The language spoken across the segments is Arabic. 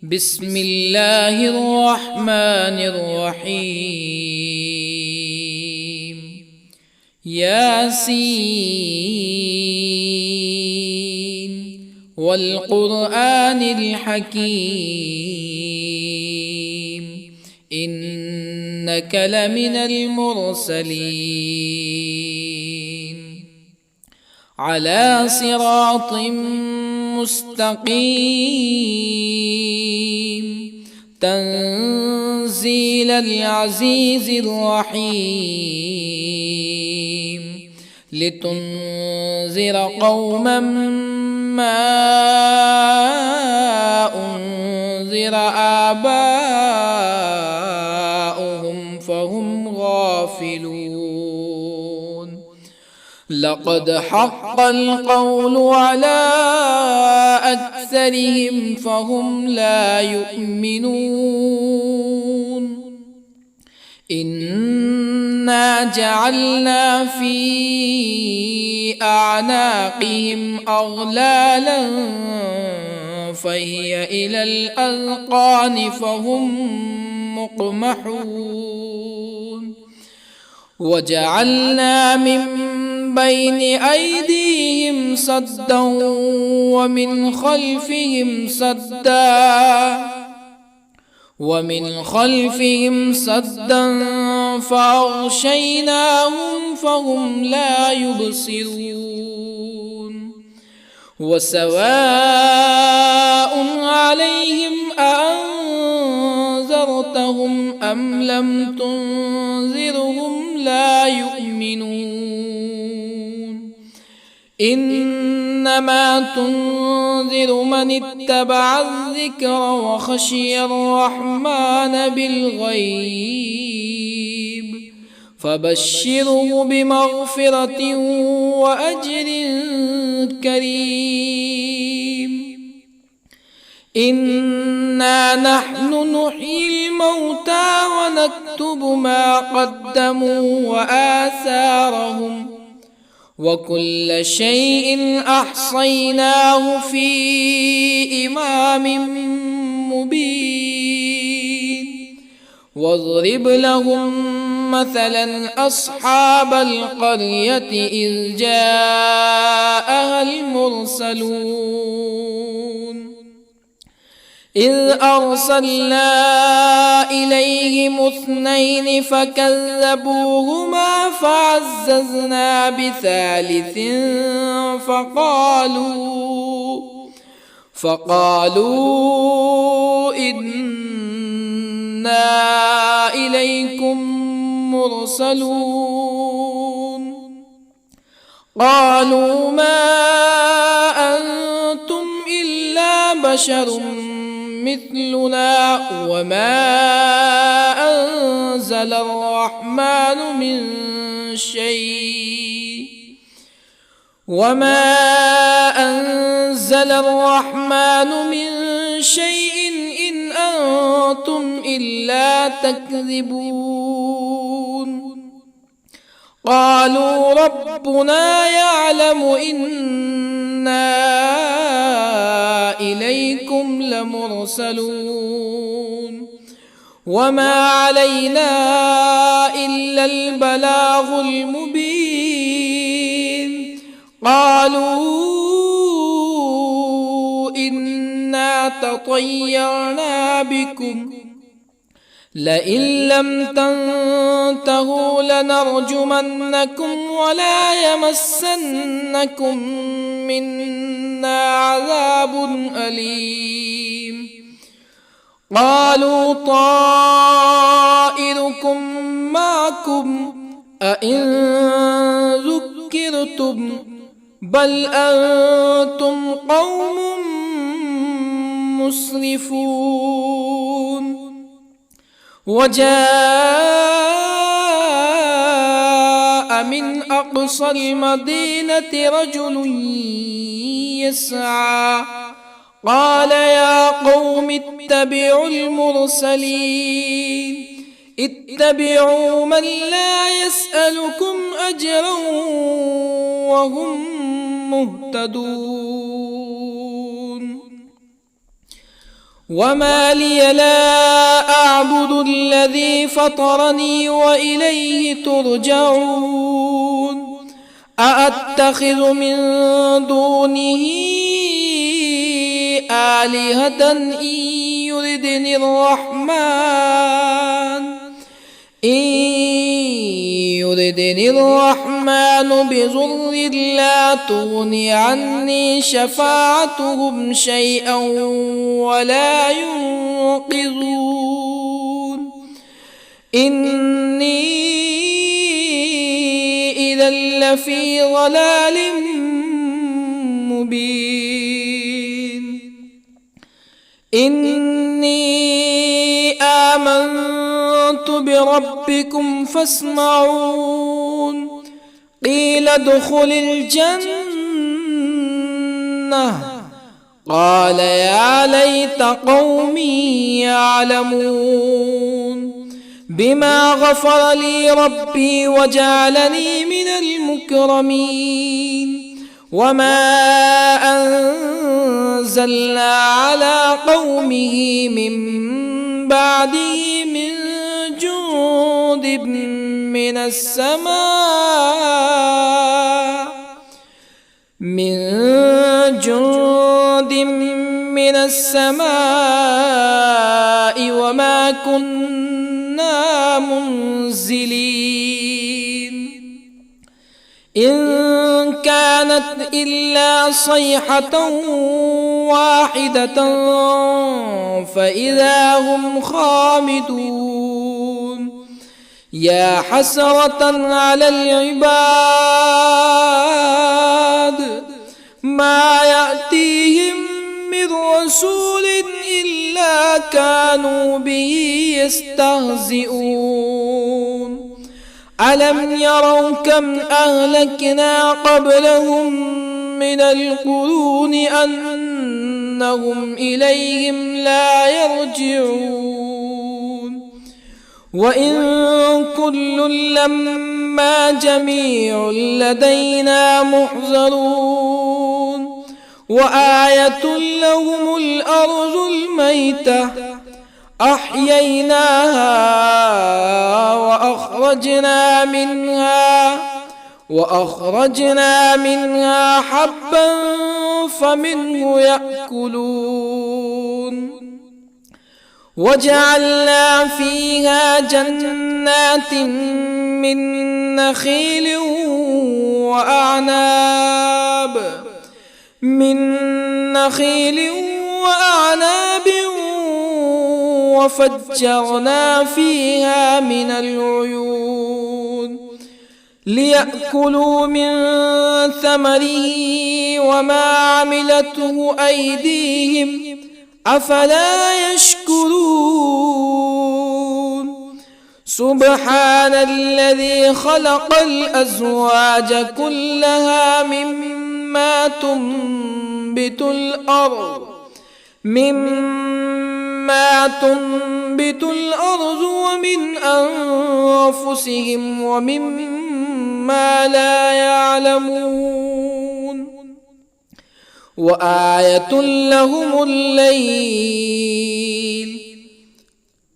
بسم الله الرحمن الرحيم. ياسين والقرآن الحكيم إنك لمن المرسلين على صراط مستقيم تنزيل العزيز الرحيم لتنذر قوما ما أنذر آباؤهم فهم غافلون. لقد حق القول على أكثرهم فهم لا يؤمنون. إنا جعلنا في أعناقهم أغلالا فهي إلى الأذقان فهم مقمحون. وجعلنا من بين أيديهم سدا ومن خلفهم سدا فأغشيناهم فهم لا يبصرون. وسواء عليهم أأنذرتهم أم لم تنذرهم لا يؤمنون. إنما تنذر من اتبع الذكر وخشي الرحمن بالغيب فبشره بمغفرة وأجر كريم. إنا نحن نحيي الموتى ونكتب ما قدموا وآثارهم وكل شيء أحصيناه في إمام مبين. واضرب لهم مثلا أصحاب القرية إذ جاءها المرسلون إذ أرسلنا إليهم اثنين فكذبوهما فعززنا بثالث فقالوا إنا إليكم مرسلون. قالوا ما أنتم إلا بشر مثلنا وما أنزل الرحمن من شيء إن أنتم إلا تكذبون. قالوا ربنا يعلم إنا إليكم لمرسلون وما علينا إلا البلاغ المبين. قالوا إنا تطيرنا بكم لئن لم تنتهوا لنرجمنكم ولا يمسنكم منا عذاب أليم. قالوا طائركم معكم أئن ذكرتم بل أنتم قوم مسرفون. وجاء من أقصى المدينة رجل يسعى قال يا قوم اتبعوا المرسلين اتبعوا من لا يسألكم أجرا وهم مهتدون. وما لي لا أعبد الذي فطرني وإليه ترجعون أأتخذ من دونه آلهة يردني الرحمن بضر لا تغن عني شفاعتهم شيئا ولا ينقذون إني إذا لفي ضلال مبين إني آمنت بربكم فاسمعون قيل ادخل الجنة قال يا ليت قومي يعلمون بما غفر لي ربي وجعلني من المكرمين وما أنزلنا على قومه من بعده من جند من السماء وما كنا منزلين إن كانت إلا صيحة واحدة فإذا هم خامدون يا حسرة على العباد ما يأتيهم من رسول إلا كانوا به يستهزئون ألم يروا كم أهلكنا قبلهم من القرون أنهم إليهم لا يرجعون وإن كل لما جميع لدينا محضرون وآية لهم الأرض الميتة أحييناها وأخرجنا منها حبا فمنه يأكلون وجعلنا فيها جنات من نخيل وأعناب وفجرنا فيها من العيون ليأكلوا من ثمره وما عملته أيديهم أفلا يشكرون سبحان الذي خلق الأزواج كلها مما تنبت الأرض ومن أنفسهم ومما لا يعلمون وآية لهم الليل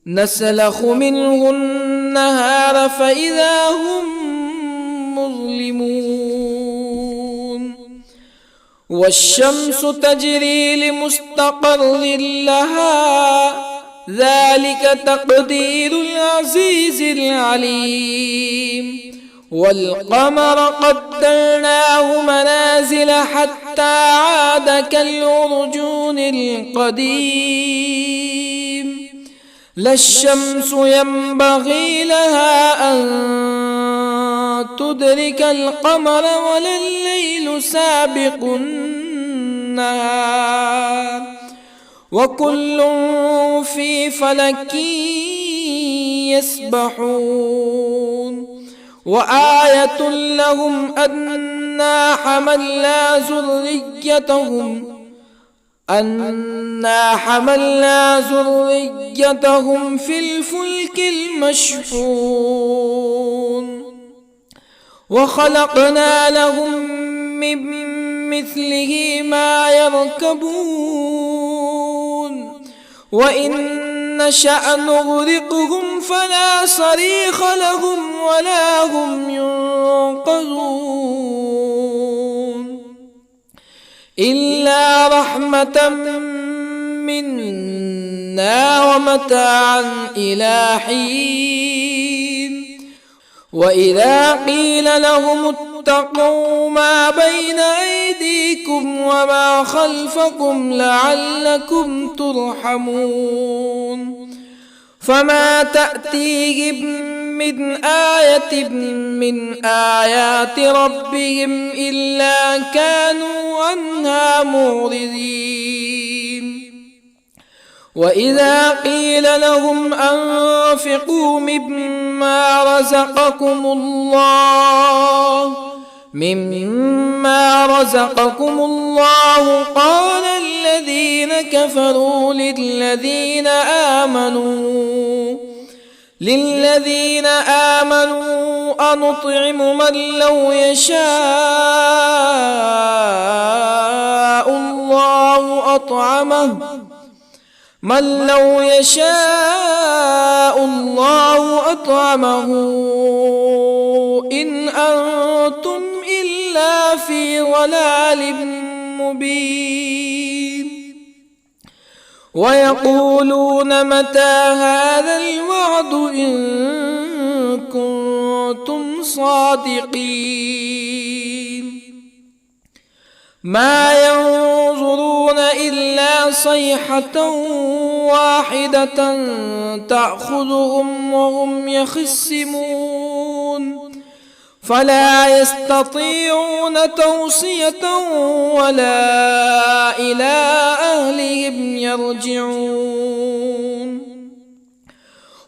نسلخ منه النهار فإذا هم مظلمون والشمس تجري لمستقر لها ذلك تقدير العزيز العليم والقمر قدرناه منازل حتى عاد كالعرجون القديم لا الشمس ينبغي لها أن تدرك القمر ولا الليل سابق النهار وكل في فلك يسبحون وآية لهم أنا حملنا ذريتهم في الفلك المشحون وخلقنا لهم من مثله ما يركبون وإن نشأ نغرقهم فلا صريخ لهم ولا هم ينقذون إلا رحمة منا ومتاعا إلى حين وإذا قيل لهم اتقوا ما بين أيديكم وما خلفكم لعلكم ترحمون فما تأتيهم من آية من آيات ربهم إلا كانوا عنها معرضين وإذا قيل لهم أنفقوا مما رزقكم الله قال الذين كفروا للذين آمنوا أنطعم من لو يشاء الله أطعمه إن أنتم إلا في ضلال مبين ويقولون متى هذا الوعد إن كنتم صادقين ما ينظرون إلا صيحة واحدة تأخذهم وهم يخصمون فلا يستطيعون توصية ولا إلى أهلهم يرجعون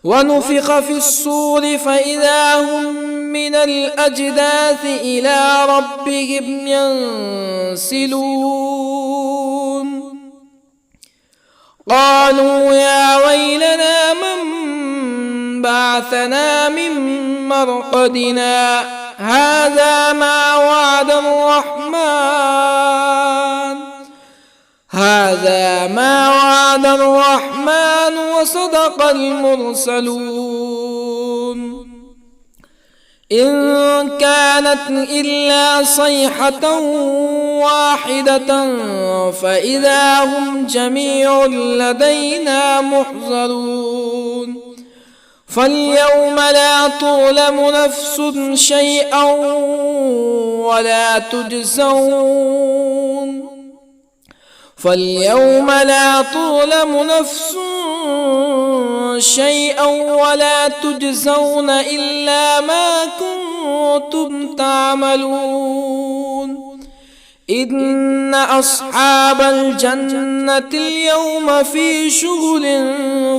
ونفخ في الصور فإذا هم من الأجداث إلى ربهم ينسلون قالوا يا ويلنا من بعثنا من مرقدنا هذا ما وعد الرحمن وصدق المرسلون إن كانت إلا صيحة واحدة فإذا هم جميع لدينا محضرون فاليوم لا تظلم نفس شيئا ولا تجزون إلا ما كنتم تعملون إن أصحاب الجنة اليوم في شغل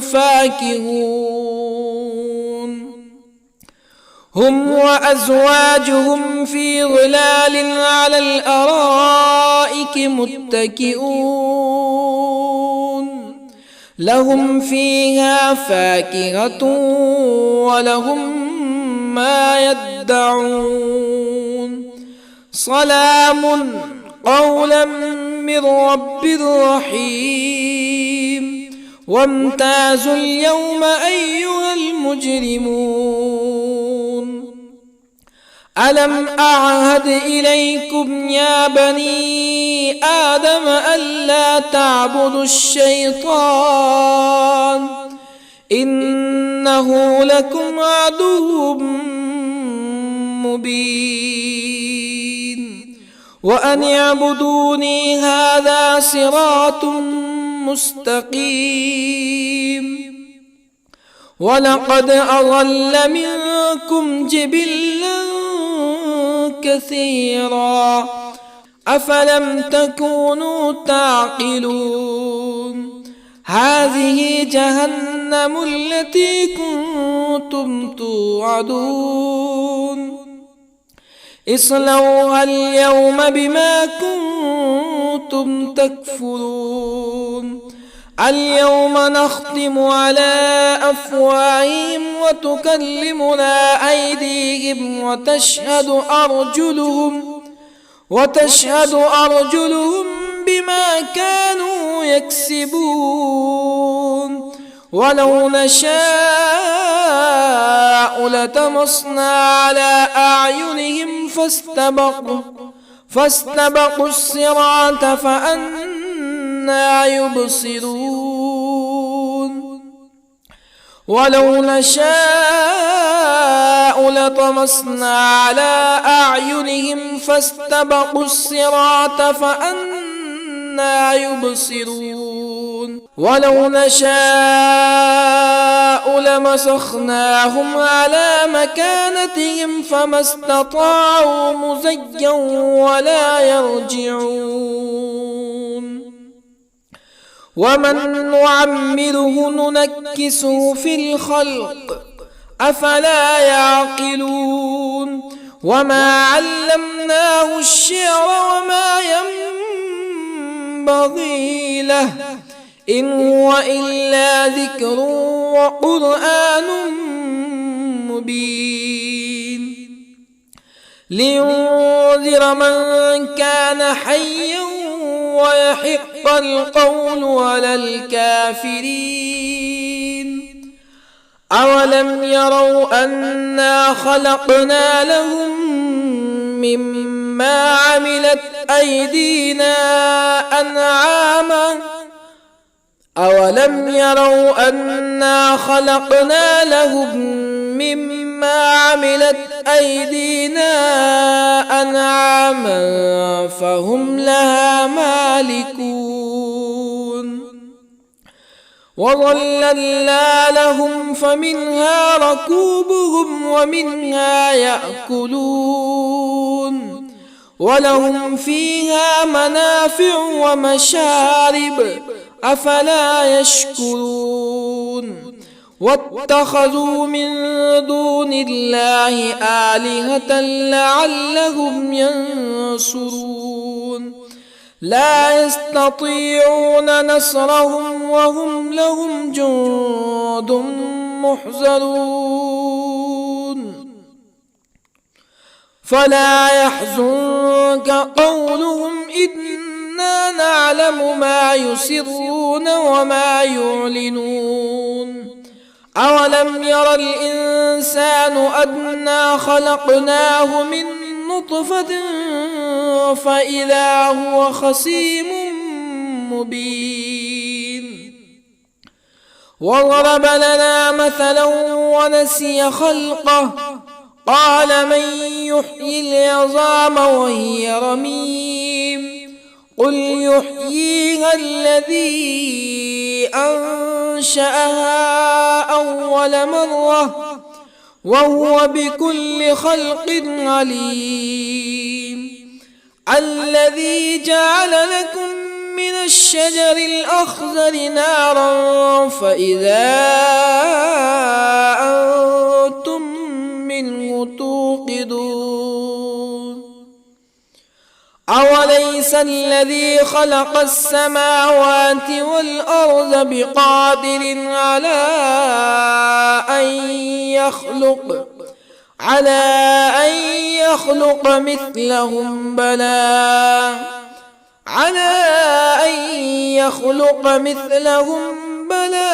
فاكهون هم وأزواجهم في ظلال على الأرائك متكئون لهم فيها فاكهة ولهم ما يدعون سلام قولا من رب رحيم وامتازوا اليوم أيها المجرمون ألم أعهد إليكم يا بني آدم ألا تعبدوا الشيطان إنه لكم عدو مبين وأن اعبدوني هذا صراط مستقيم ولقد أضل منكم جبلا كثيرا أفلم تكونوا تعقلون هذه جهنم التي كنتم توعدون اصلوها اليوم بما كنتم تكفرون اليوم نختم على أفواههم وتكلمنا أيديهم وتشهد أرجلهم بما كانوا يكسبون ولو نشاء لطمسنا على أعينهم فاستبقوا الصراط فأنى يبصرون ولو نشاء لطمسنا على أعينهم فاستبقوا الصراط فأنى يبصرون ولو نشاء لمسخناهم على مكانتهم فما استطاعوا مزيا ولا يرجعون ومن نعمره ننكسه في الخلق أفلا يعقلون وما علمناه الشعر وما ينبغي له إن هو إلا ذكر وقرآن مبين لينذر من كان حيا ويحق القول على الكافرين أولم يروا أنا خلقنا لهم مما عملت أيدينا أنعاما أولم يروا أنا خلقنا لهم مما عملت أيدينا أنعاما فهم لها مالكون وظللنا لهم فمنها ركوبهم ومنها يأكلون ولهم فيها منافع ومشارب أفلا يشكرون واتخذوا من دون الله آلهة لعلهم ينصرون لا يستطيعون نصرهم وهم لهم جند محضرون فلا يحزنك قولهم إنا نعلم ما يسرون وما يعلنون أولم ير الإنسان أنا خلقناه من نطفة فإذا هو خصيم مبين وضرب لنا مثلا ونسي خلقه قال من يحيي العظام وهي رميم قل يحييها الذي أنشأها أول مرة وهو بكل خلق عليم الذي جعل لكم من الشجر الأخضر نارا فإذا أنتم منه توقدون أوليس الذي خلق السماوات والأرض بقادر على أن يخلق مثلهم بلى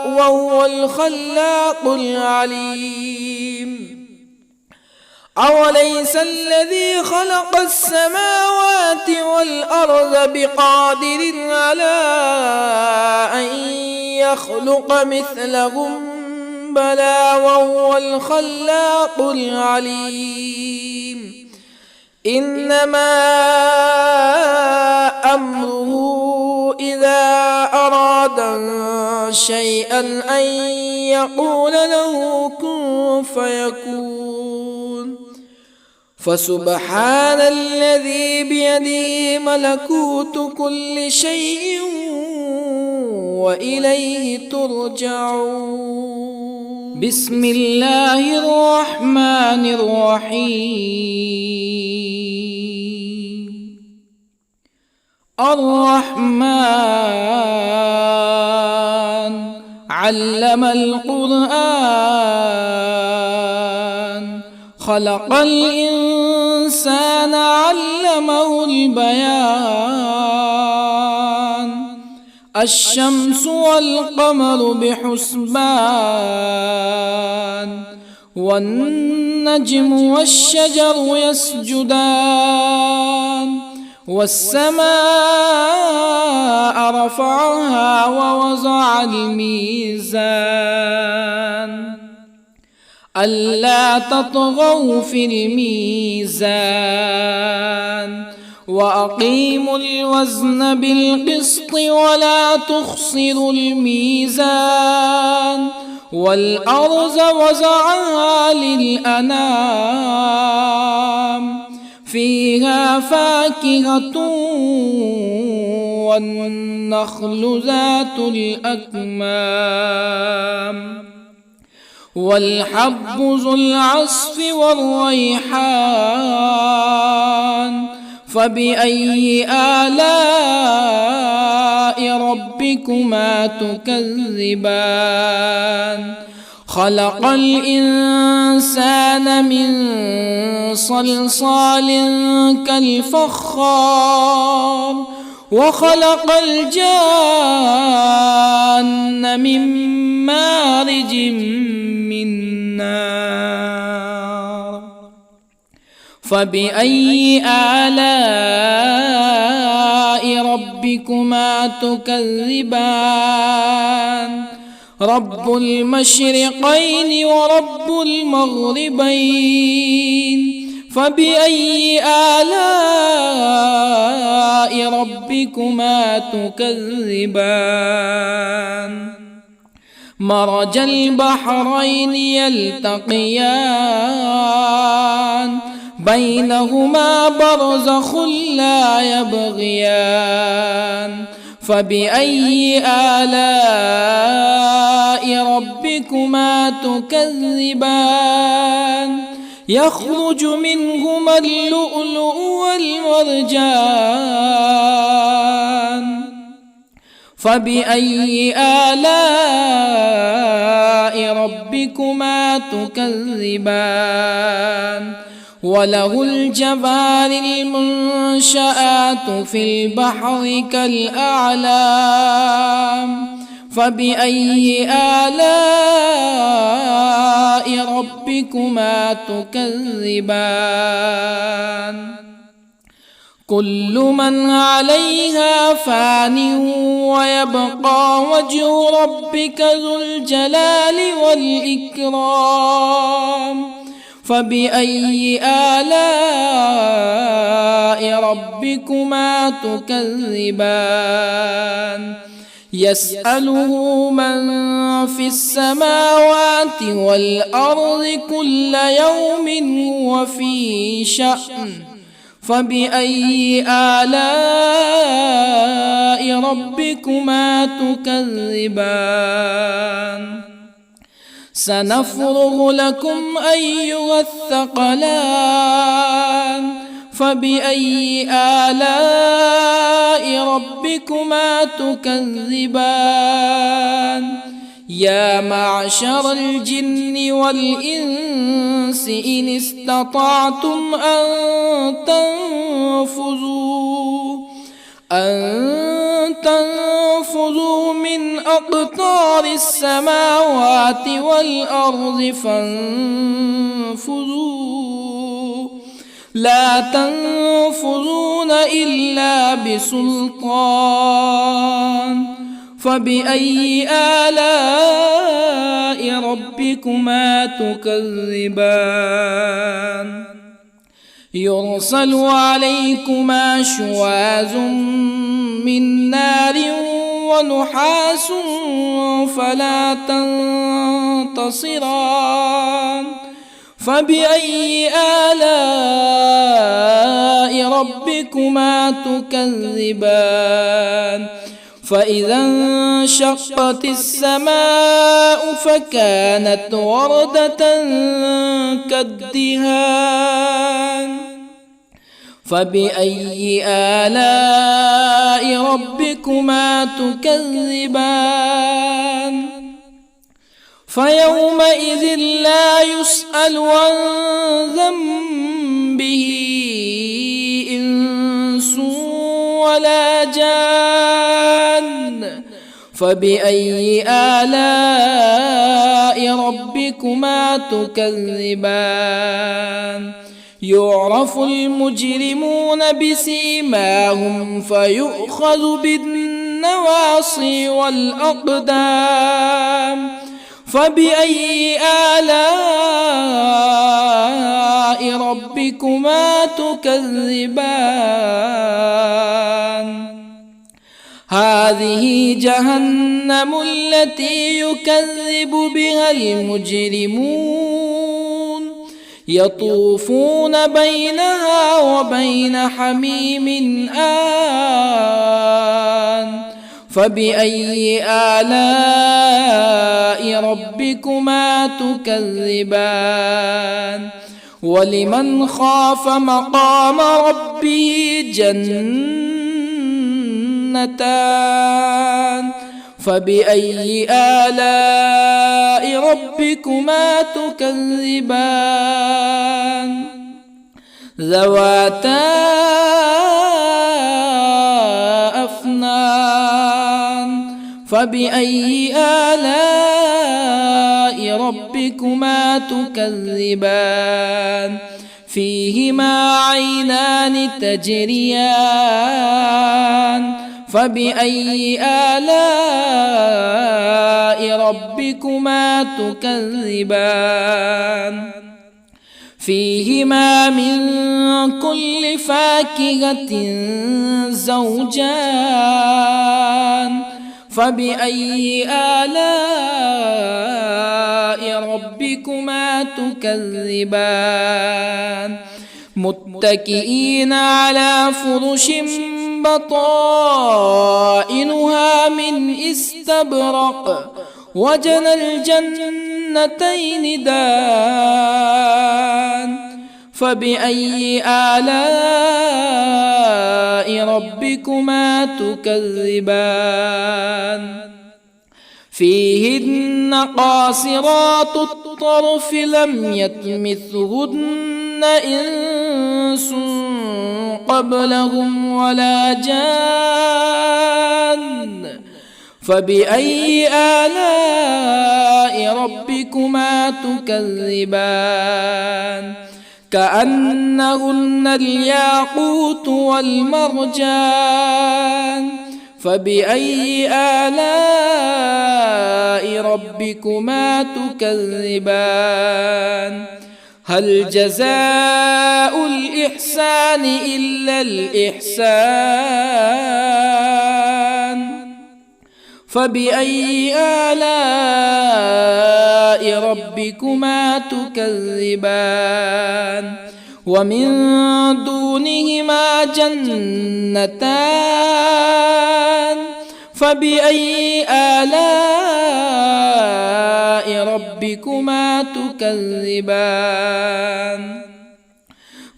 وهو الخلاق العليم أوليس الذي خلق السماوات والأرض بقادر على أن يخلق مثلهم بلى وهو الخلاق العليم إنما أمره إذا أراد شيئا أن يقول له كن فيكون فسبحان الذي بيده ملكوت كل شيء وإليه ترجعون بسم الله الرحمن الرحيم الرحمن علم القرآن خلق الإنسان الإنسان علمه البيان الشمس والقمر بحسبان والنجم والشجر يسجدان والسماء رفعها ووضع الميزان ألا تطغوا في الميزان وأقيموا الوزن بالقسط ولا تخسروا الميزان والأرض وضعها للأنام فيها فاكهة والنخل ذات الأكمام والحب ذو العصف والريحان فبأي آلاء ربكما تكذبان خلق الإنسان من صلصال كالفخار وخلق الجان من مارج من نار فبأي آلاء ربكما تكذبان رب المشرقين ورب المغربين فبأي آلاء ربكما تكذبان مرج البحرين يلتقيان بينهما برزخ لا يبغيان فبأي آلاء ربكما تكذبان يخرج منهما اللؤلؤ والمرجان فبأي آلاء ربكما تكذبان وله الجوار المنشآت في البحر كالأعلام فبأي آلاء ربكما تكذبان كل من عليها فان ويبقى وجه ربك ذو الجلال والإكرام فبأي آلاء ربكما تكذبان يسأله من في السماوات والأرض كل يوم هو في شأن فبأي آلاء ربكما تكذبان سنفرغ لكم أيها الثقلان فبأي آلاء ربكما تكذبان يا معشر الجن والإنس إن استطعتم أن تنفذوا من أقطار السماوات والأرض فانفذوا لا تنفذون إلا بسلطان فبأي آلاء ربكما تكذبان يرسل عليكما شواظ من نار ونحاس فلا تنتصران فبأي آلاء ربكما تكذبان فإذا انشقت السماء فكانت وردة كالدهان فبأي آلاء ربكما تكذبان فيومئذ لا يسأل عن ذنبه ولا جان فبأي آلاء ربكما تكذبان يعرف المجرمون بسيماهم فيؤخذ بالنواصي والأقدام فبأي آلاء ربكما تكذبان هذه جهنم التي يكذب بها المجرمون يطوفون بينها وبين حميم آن فبأي آلاء ربكما تكذبان ولمن خاف مقام ربه جنتان فبأي آلاء ربكما تكذبان ذواتا أفنان فبأي آلاء ربكما تكذبان فيهما عينان تجريان فبأي آلاء ربكما تكذبان فيهما من كل فاكهة زوجان فبأي آلاء ربكما تكذبان متكئين على فرش بطائنها من استبرق وجنى الجنتين دان فبأي آلاء ربكما تكذبان فيهن قاصرات الطرف لم يطمثهن إنس قبلهم ولا جان فبأي آلاء ربكما تكذبان كأنهن الياقوت والمرجان فبأي آلاء ربكما تكذبان هل جزاء الإحسان إلا الإحسان فبأي آلاء ربكما تكذبان ومن دونهما جنتان فبأي آلاء ربكما تكذبان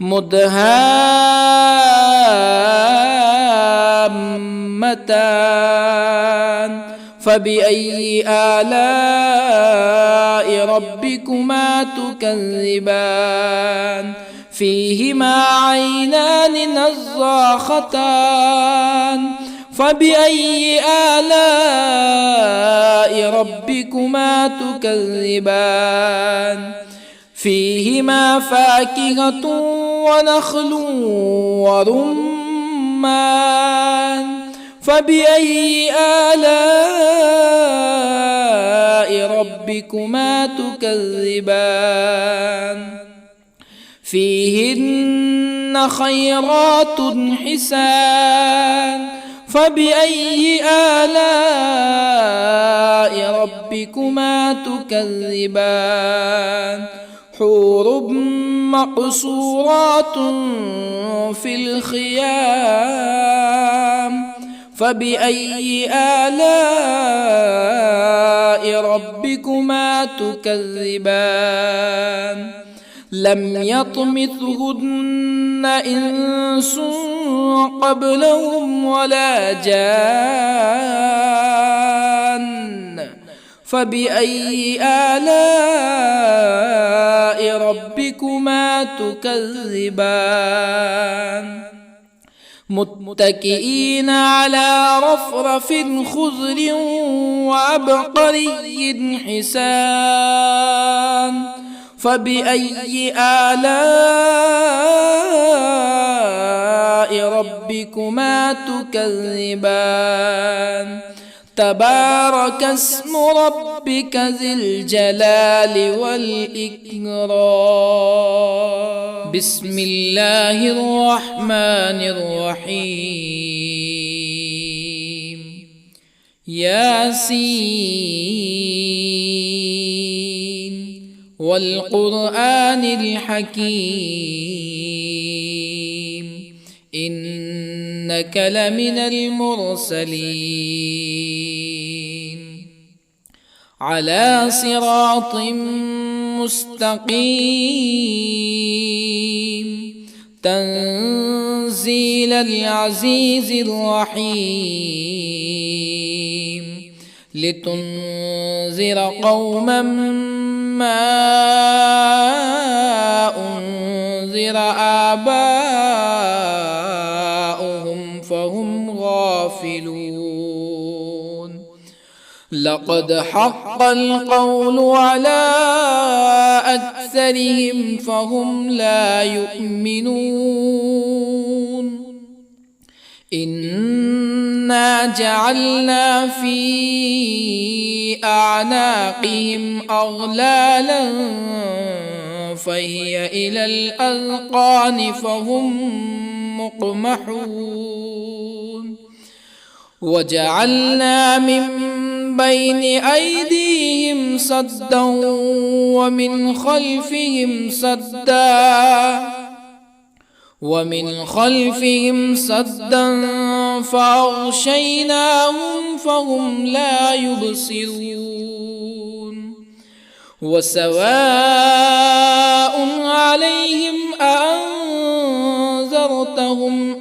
مدهامتان فبأي آلاء ربكما تكذبان فيهما عينان نضاختان فبأي آلاء ربكما تكذبان فيهما فاكهة ونخل ورمان فبأي آلاء ربكما تكذبان فيهن خيرات حسان فبأي آلاء ربكما تكذبان حور مقصورات في الخيام فبأي آلاء ربكما تكذبان لم يطمثهن إنس قبلهم ولا جان فبأي آلاء ربكما تكذبان متكئين على رفرف خضر وعبقري حسان فبأي آلاء ربكما تكذبان تبارك اسم ربك ذي الجلال والإكرام بسم الله الرحمن الرحيم ياسين والقرآن الحكيم إنك لمن المرسلين على صراط مستقيم تنزيل العزيز الرحيم لتنذر قوما ما أنذر آباؤهم فهم غافلون لقد حق القول على أكثرهم فهم لا يؤمنون إنا جعلنا في أعناقهم أغلالا فهي إلى الأذقان فهم مقمحون وجعلنا من بين أيديهم سدا ومن خلفهم سدا فأغشيناهم فهم لا يبصرون وسواء عليهم أأنذرتهم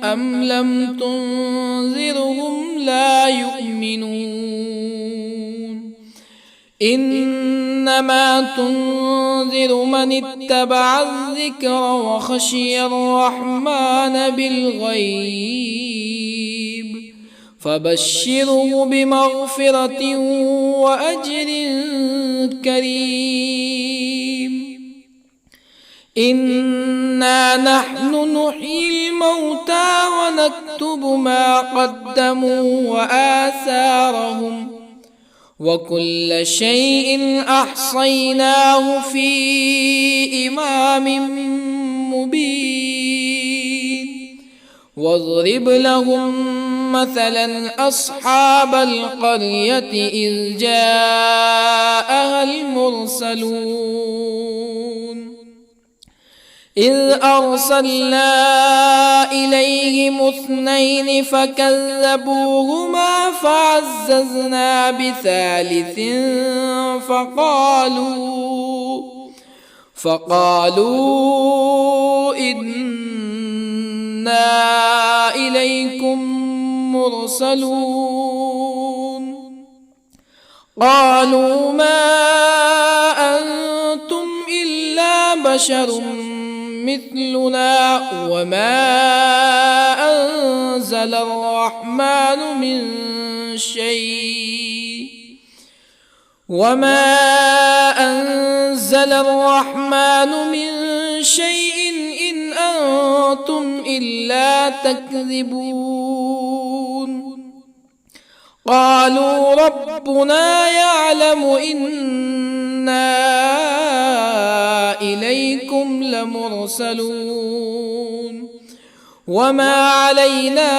أم لم تنذرهم لا يؤمنون إنما تنذر من اتبع الذكر وخشي الرحمن بالغيب فبشره بمغفرة وأجر كريم إنا نحن نحيي الموتى ونكتب ما قدموا وآثارهم وكل شيء أحصيناه في إمام مبين واضرب لهم مثلا أصحاب القرية إذ جاءها المرسلون إذ أرسلنا إليهم 2 فكذبوهما فعززنا بثالث فقالوا إنا إليكم مرسلون قالوا ما أنتم إلا بشر مثلنا وما أنزل الرحمن من شيء إن أنتم إلا تكذبون قالوا ربنا يعلم إنا إليكم لمرسلون وما علينا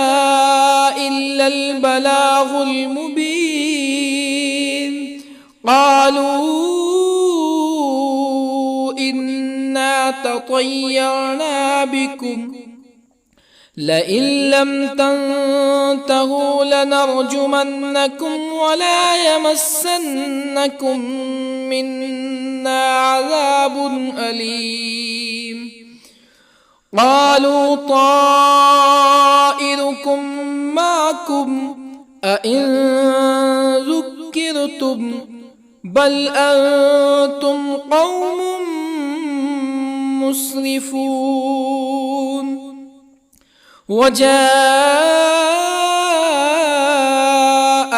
إلا البلاغ المبين قالوا إنا تطيرنا بكم لئن لم تنتهوا لنرجمنكم ولا يمسنكم منا عذاب أليم قالوا طائركم معكم أئن ذكرتم بل أنتم قوم مسرفون وجاء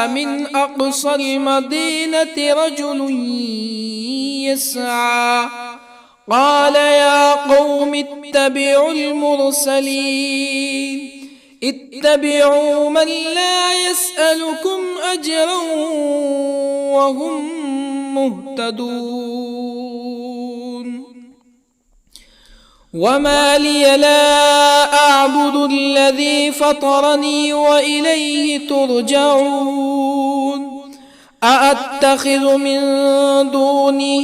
من أقصى المدينة رجل يسعى قال يا قوم اتبعوا المرسلين اتبعوا من لا يسألكم أجرا وهم مهتدون وما لي لا أعبد الذي فطرني وإليه ترجعون أأتخذ من دونه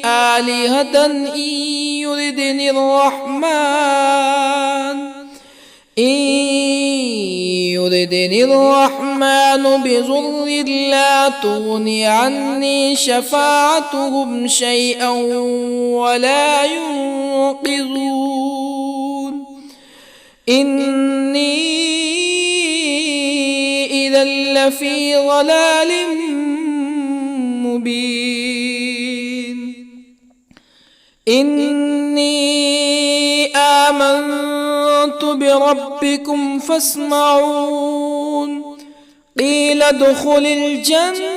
آلهة إن يردني الرحمن بضر لا تغني عني شفاعتهم شيئا ولا ينقذون إني إذا لفي ضلال مبين إني آمنت بربكم فاسمعون قيل ادخل الجنة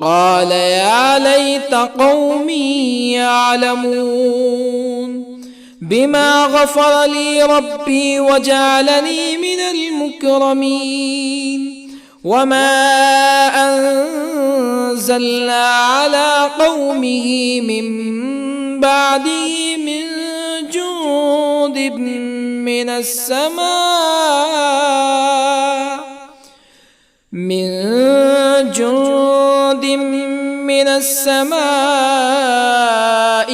قال يا ليت قومي يعلمون بما غفر لي ربي وجعلني من المكرمين وما أنزلنا على قومه من بعده من جند من السماء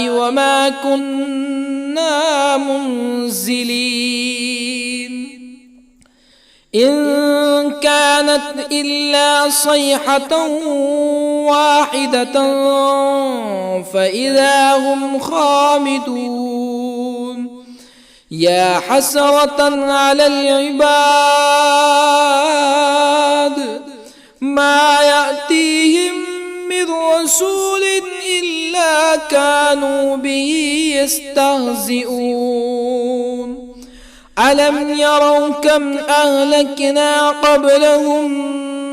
وما كنا منزلين إن كانت إلا صيحة واحدة فإذا هم خامدون يا حسرة على العباد ما يأتيهم من رسول إلا كانوا به يستهزئون ألم يروا كم أهلكنا قبلهم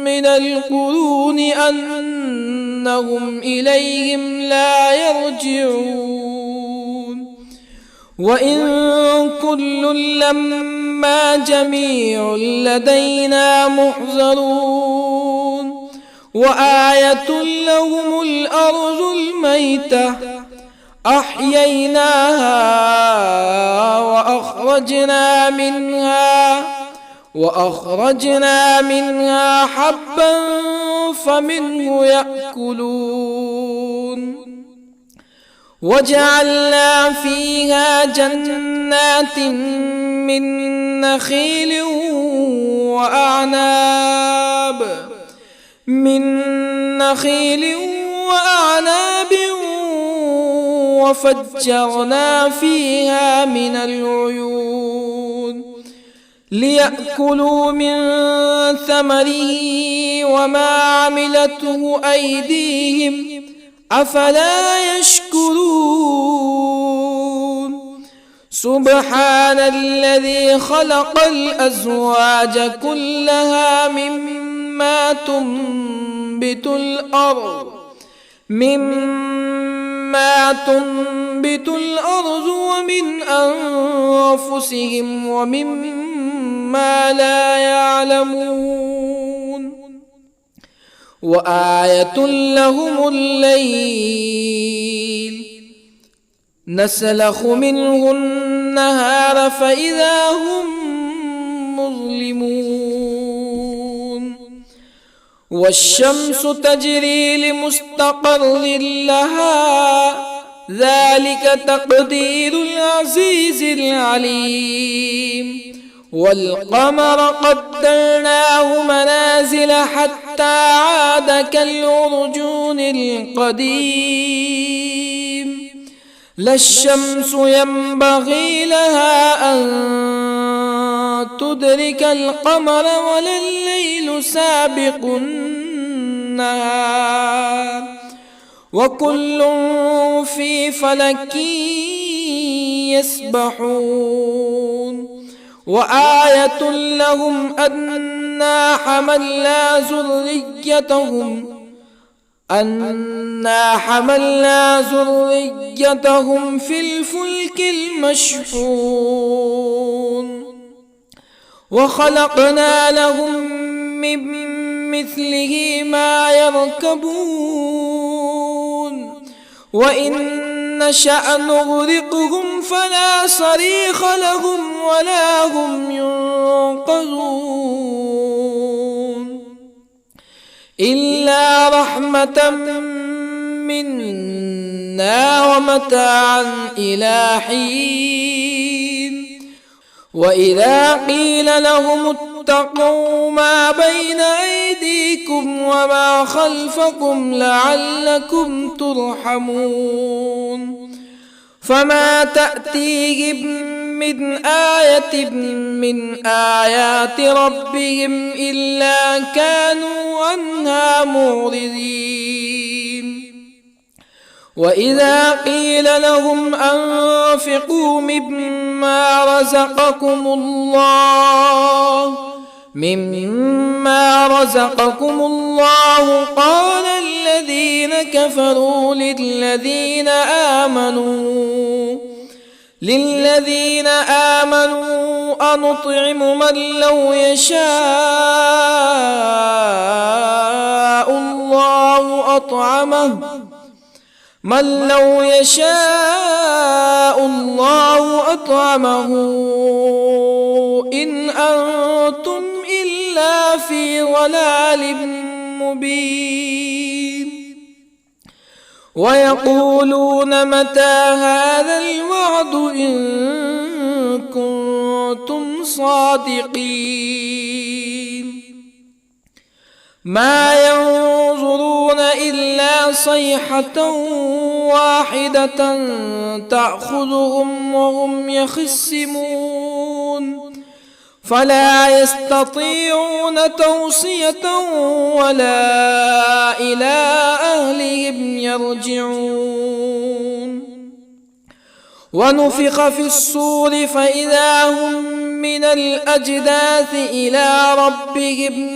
من القرون أنهم إليهم لا يرجعون وإن كل لما جميع لدينا محضرون وآية لهم الأرض الميتة أحييناها وأخرجنا منها حبا فمنه يأكلون وجعلنا فيها جنات من نخيل وأعناب وفجرنا فيها من العيون ليأكلوا من ثمره وما عملته أيديهم أفلا يشكرون سبحان الذي خلق الأزواج كلها مما تنبت الأرض ومن أنفسهم ومما لا يعلمون وآية لهم الليل نسلخ منه النهار فإذا هم مظلمون والشمس تجري لمستقر لها ذلك تقدير العزيز العليم والقمر قدرناه منازل حتى عاد كالعرجون القديم لا الشمس ينبغي لها أن تدرك القمر ولا الليل سابق النهار وكل في فلك يسبحون وآية لهم أنا حملنا ذريتهم في الفلك المشحون وخلقنا لهم من مثله ما يركبون وإن نشأ نغرقهم فلا صريخ لهم ولا هم ينقذون إلا رحمة منا ومتاعا إلى حين وإذا قيل لهم اتقوا ما بين أيديكم وما خلفكم لعلكم ترحمون فما تأتيهم من آية من آيات ربهم إلا كانوا عنها معرضين وإذا قيل لهم أنفقوا مما رزقكم الله قال الذين كفروا للذين آمنوا أنطعم من لو يشاء الله أطعمه إن أنتم إلا في ضلال مبين ويقولون متى هذا الوعد إن كنتم صادقين ما ينظرون إلا صيحة واحدة تأخذهم وهم يخصمون فلا يستطيعون توصية ولا إلى أهلهم يرجعون ونفخ في الصور فإذا هم من الأجداث إلى ربهم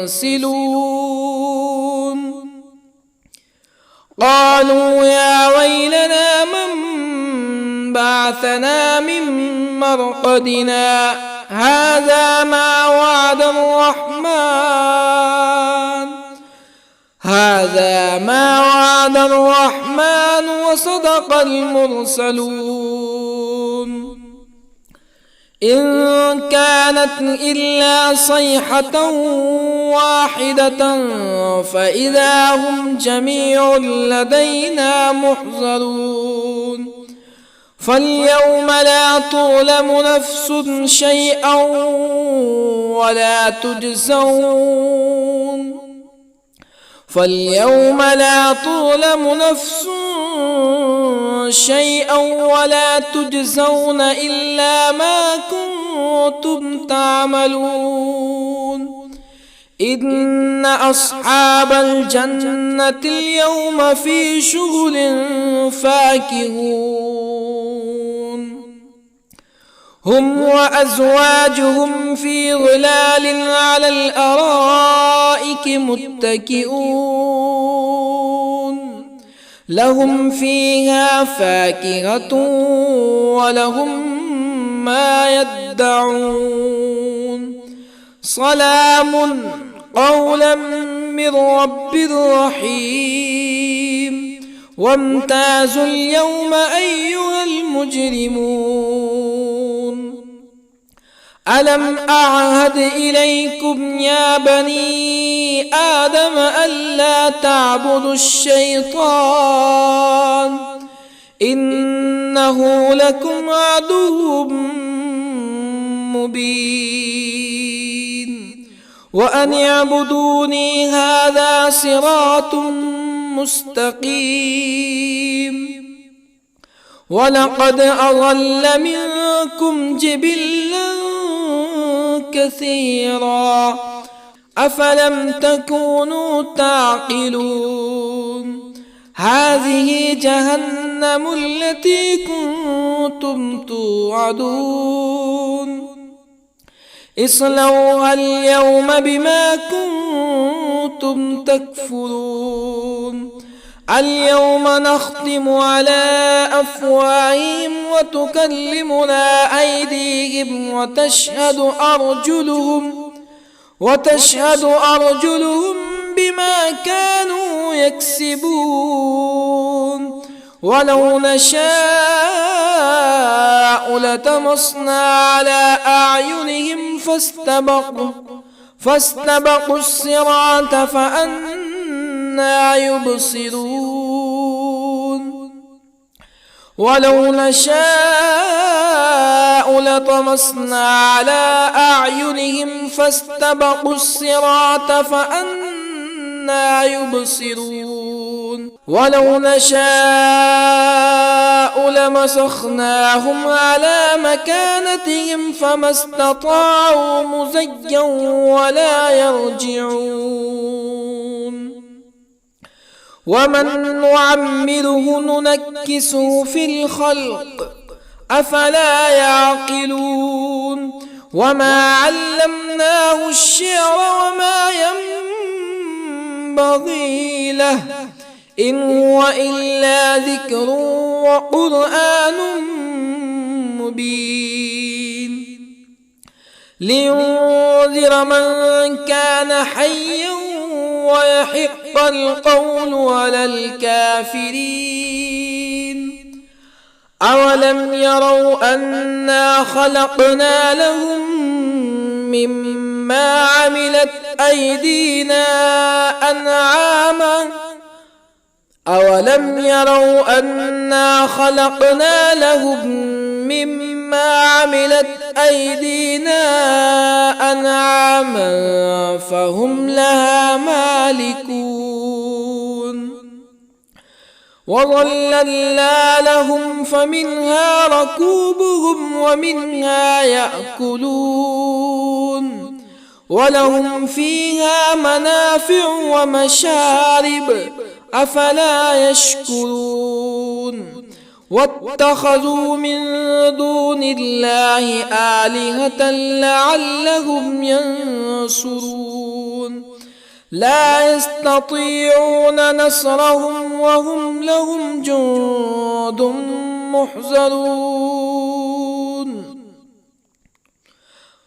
ينسلون قالوا يا ويلنا من بعثنا من مرقدنا هذا ما وعد الرحمن وصدق المرسلون إن كانت إلا صيحة واحدة فإذا هم جميع لدينا محضرون فاليوم لا تظلم نفس شيئا ولا تجزون إلا ما كنتم تعملون إن أصحاب الجنة اليوم في شغل فاكهون هم وأزواجهم في ظلال على الأرائك متكئون لهم فيها فاكهة ولهم ما يدعون سلام قولا من رب رحيم وامتازوا اليوم أيها المجرمون ألم أعهد إليكم يا بني آدم ألا تعبدوا الشيطان إنه لكم عدو مبين وأن اعبدوني هذا صراط مستقيم ولقد أضل منكم جبلا كثيرا أفلم تكونوا تعقلون هذه جهنم التي كنتم كنتم توعدون اصلوها اليوم بما كنتم تكفرون اليوم نختم على أفواههم وتكلمنا أيديهم وتشهد أرجلهم بما كانوا يكسبون ولو نشاء لطمسنا على أعينهم فاستبقوا الصراط فأنى يبصرون ولو نشاء لطمسنا على أعينهم فاستبقوا الصراط فأنى يبصرون ولو نشاء لمسخناهم على مكانتهم فما استطاعوا مزيا ولا يرجعون ومن نعمره ننكسه في الخلق أفلا يعقلون وما علمناه الشعر وما ينبغي له إن هو إلا ذكر وقرآن مبين لينذر من كان حيا ويحق القول على الكافرين أولم يروا أنا خلقنا لهم مما عملت أيدينا أنعاما أولم يروا أنا خلقنا لهم مما عملت أيدينا أنعاما فهم لها مالكون وظللنا لهم فمنها ركوبهم ومنها يأكلون ولهم فيها منافع ومشارب أفلا يشكرون واتخذوا من دون الله آلهة لعلهم ينصرون لا يستطيعون نصرهم وهم لهم جند محضرون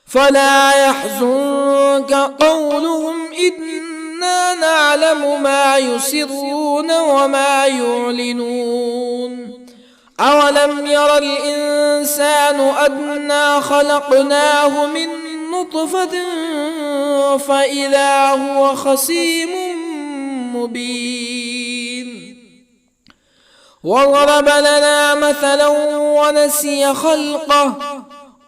فلا يحزنك قولهم إنا نعلم ما يسرون وما يعلنون أولم ير الإنسان أنا خلقناه من نطفة فإذا هو خصيم مبين وضرب لنا مثلا ونسي خلقه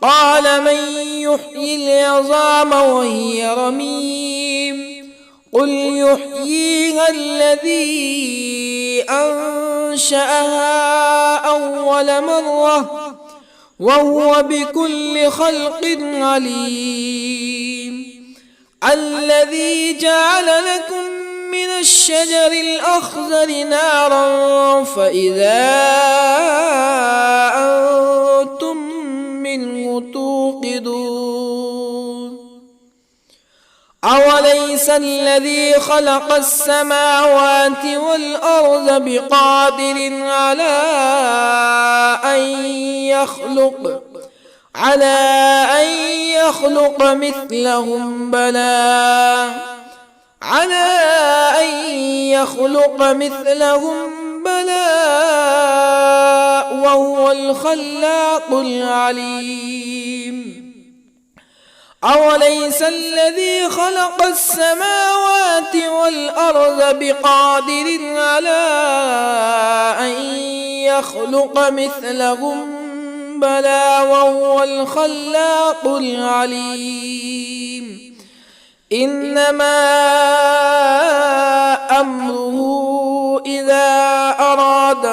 قال من يحيي العظام وهي رميم قل يحييها الذي أنشأها أول مرة وهو بكل خلق عليم الذي جعل لكم من الشجر الأخضر نارا فإذا أنتم منه توقدون أوليس الذي خلق السماوات والأرض بقادر على أن يخلق مثلهم بلى وهو الخلاق العليم أوليس الذي خلق السماوات والأرض بقادر على أن يخلق مثلهم بلى وهو الخلاق العليم إنما أمره إذا أراد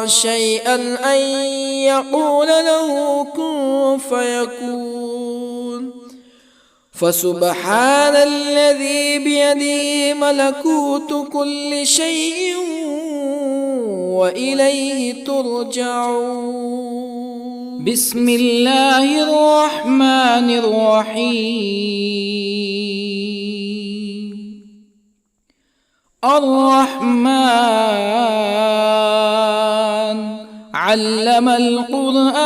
شيئا أن يقول له كن فيكون فسبحان الذي بيده ملكوت كل شيء وإليه ترجعون بسم الله الرحمن الرحيم. الرحمن علم القرآن،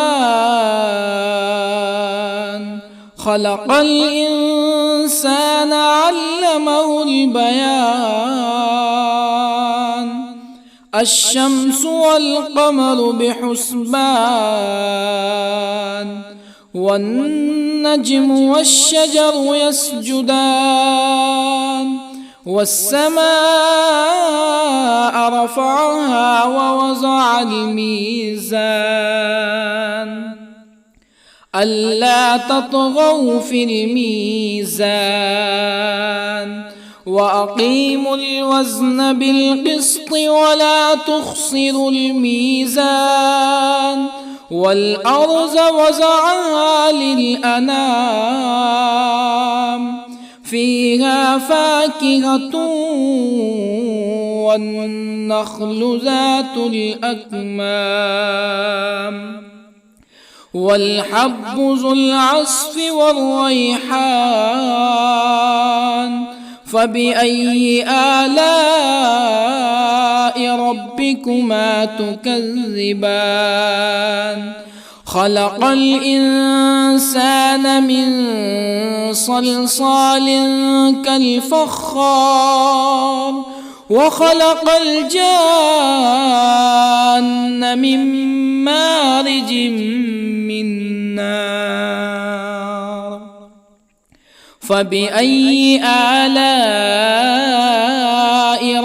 خلق الإنسان علمه البيان. الشمس والقمر بحسبان، والنجم والشجر يسجدان. والسماء رفعها ووضع الميزان، ألا تطغوا في الميزان. وأقيموا الوزن بالقسط ولا تخسروا الميزان. والأرض وضعها للأنام، فيها فاكهة والنخل ذات الأكمام، والحب ذو العصف والريحان. فبأي آلاء ربكما تكذبان؟ خلق الإنسان من صلصال كالفخار، وخلق الجان من مارج من نار. فبأي آلاء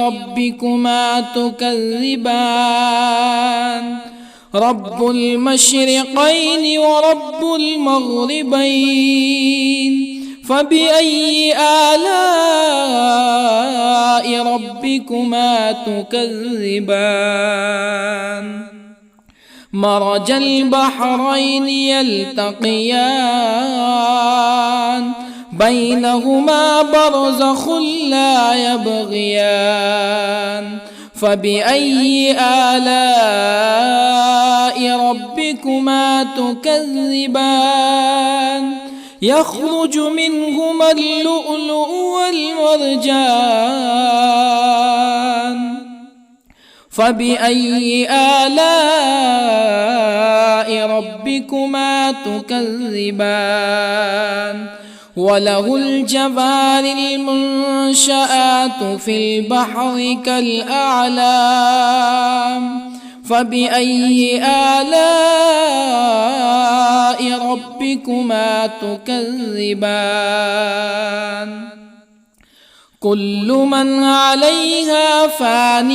ربكما تكذبان؟ رب المشرقين ورب المغربين. فبأي آلاء ربكما تكذبان؟ مرج البحرين يلتقيان، بينهما برزخ لا يبغيان. فبأي آلاء ربكما تكذبان؟ يخرج منهما اللؤلؤ والمرجان. فبأي آلاء ربكما تكذبان؟ وله الجوار المنشآت في البحر كالأعلام. فبأي آلاء ربكما تكذبان؟ كل من عليها فان،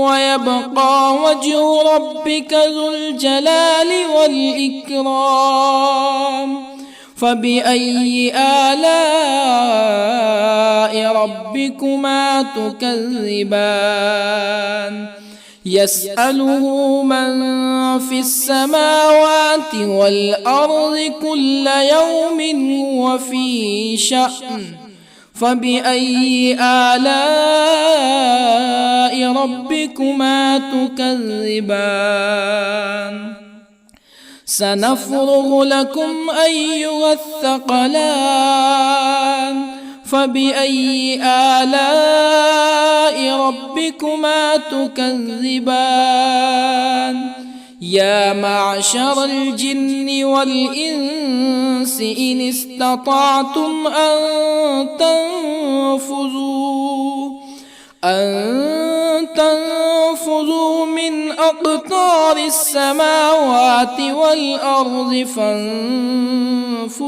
ويبقى وجه ربك ذو الجلال والإكرام. فبأي آلاء ربكما تكذبان؟ يسأله من في السماوات والأرض كل يوم هو في شأن. فبأي آلاء ربكما تكذبان؟ سنفرغ لكم أيها الثقلان. فبأي آلاء ربكما تكذبان؟ يا معشر الجن والإنس إن استطعتم أن تنفذوا من أقطار السماوات والأرض فانفذوا،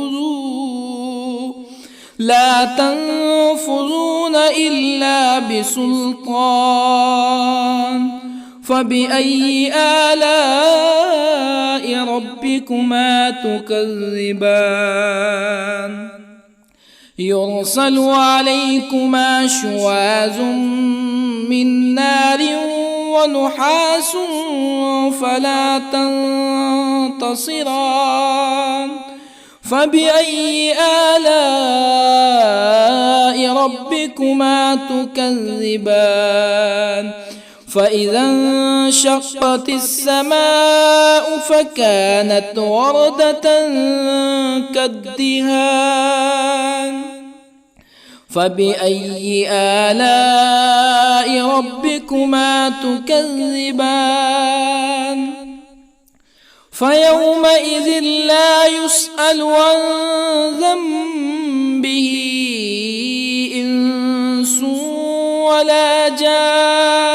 لا تنفذون إلا بسلطان. فبأي آلاء ربكما تكذبان؟ يرسل عليكما شواظ من نار ونحاس فلا تنتصران. فبأي آلاء ربكما تكذبان؟ فإذا انشقت السماء فكانت وردة كالدهان فبأي آلاء ربكما تكذبان فيومئذ لا يسأل عن ذنبه إنس ولا جان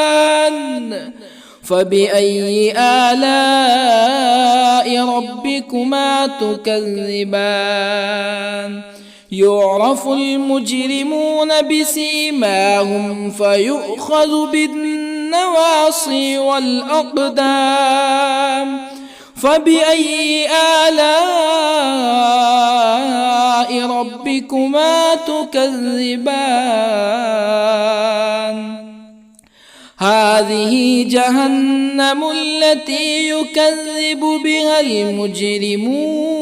فبأي آلاء ربكما تكذبان يعرف المجرمون بسيماهم فيؤخذ بالنواصي والأقدام فبأي آلاء ربكما تكذبان هذه جهنم التي يكذب بها المجرمون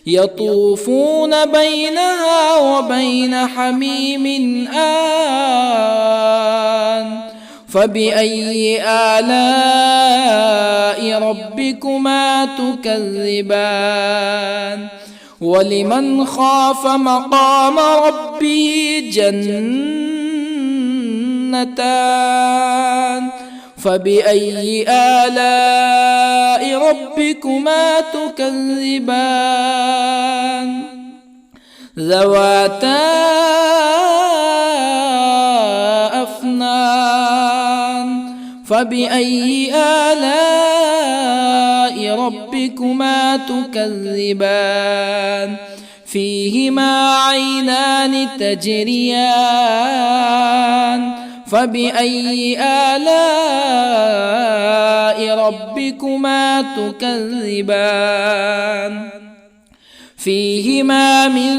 يطوفون بينها وبين حميم آن فبأي آلاء ربكما تكذبان ولمن خاف مقام ربه جنتان فبأي آلاء ربكما تكذبان ذواتا أفنان فبأي آلاء ربكما تكذبان فيهما عينان تجريان فبأي آلاء ربكما تكذبان فيهما من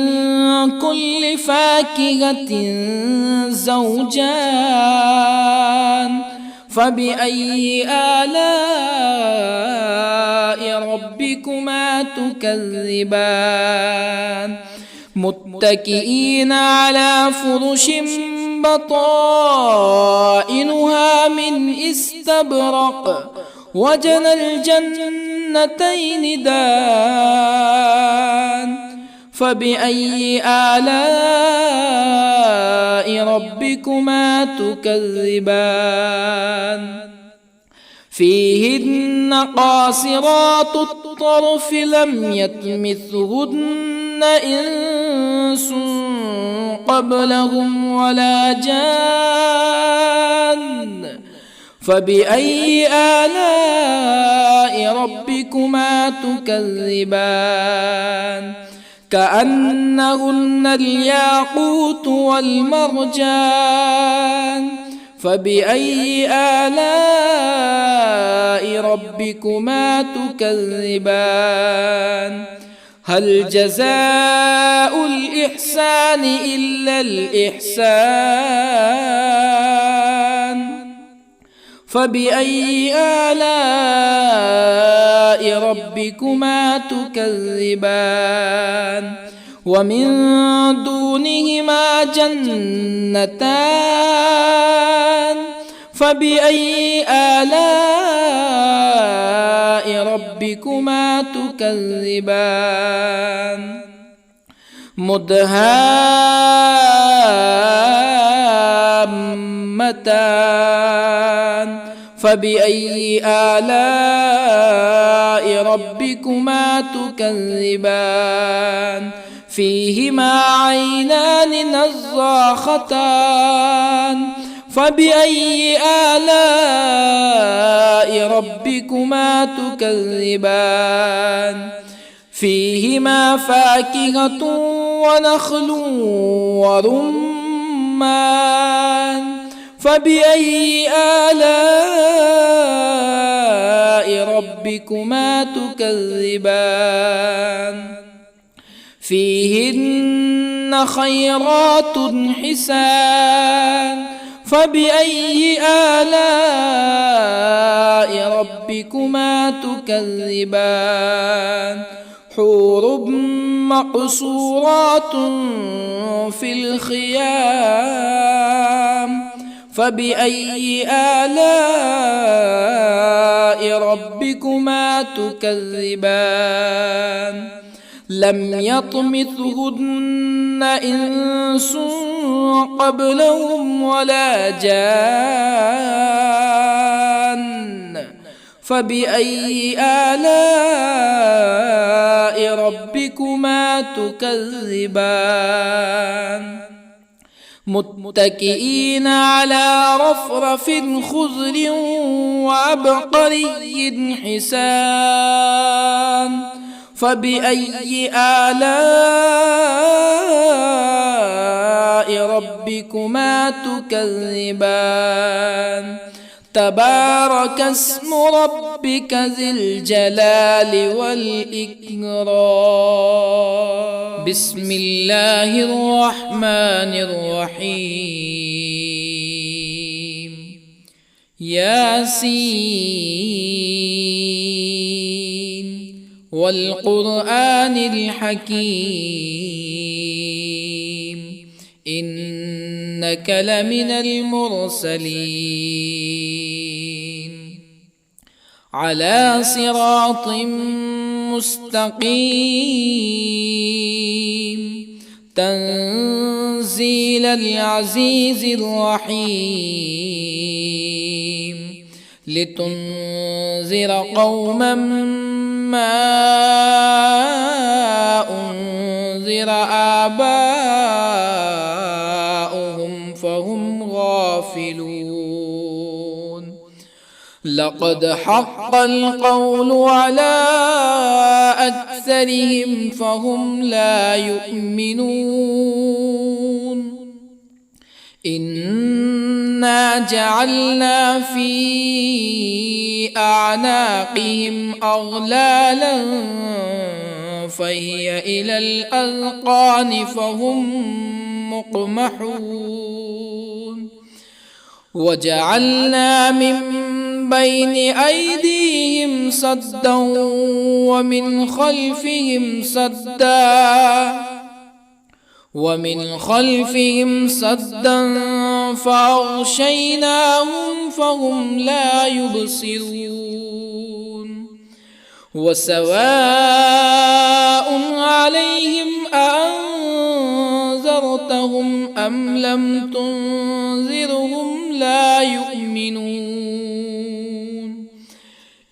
كل فاكهة زوجان فبأي آلاء ربكما تكذبان متكئين على فرش بطائنها من استبرق وجنى الجنتين دان فبأي آلاء ربكما تكذبان فيهن قاصرات الطرف لم يطمثهن إنس قبلهم ولا جان فبأي آلاء ربكما تكذبان كأنهن الياقوت والمرجان فبأي آلاء ربكما تكذبان هل جزاء الإحسان إلا الإحسان فبأي آلاء ربكما تكذبان ومن دونهما جنتان فبأي آلاء ربكما تكذبان مدهامتان فبأي آلاء ربكما تكذبان فيهما عينان نضاختان فبأي آلاء ربكما تكذبان فيهما فاكهة ونخل ورمان فبأي آلاء ربكما تكذبان فيهن خيرات حسان فبأي آلاء ربكما تكذبان حور مقصورات في الخيام فبأي آلاء ربكما تكذبان لم يطمثهن إنس قبلهم ولا جان فبأي آلاء ربكما تكذبان متكئين على رفرف خضر وعبقري حسان فبأي آلاء ربكما تكذبان تبارك اسم ربك ذي الجلال والإكرام بسم الله الرحمن الرحيم ياسين والقرآن الحكيم إنك لمن المرسلين على صراط مستقيم تنزيل العزيز الرحيم لتنذر قوما ما أنذر آباؤهم فهم غافلون لقد حق القول على أكثرهم فهم لا يؤمنون إنا جعلنا في أعناقهم أغلالا فهي إلى الأذقان فهم مقمحون وجعلنا من بين أيديهم سدا ومن خلفهم سدا فأغشيناهم فهم لا يبصرون وسواء عليهم أأنذرتهم أم لم تنذرهم لا يؤمنون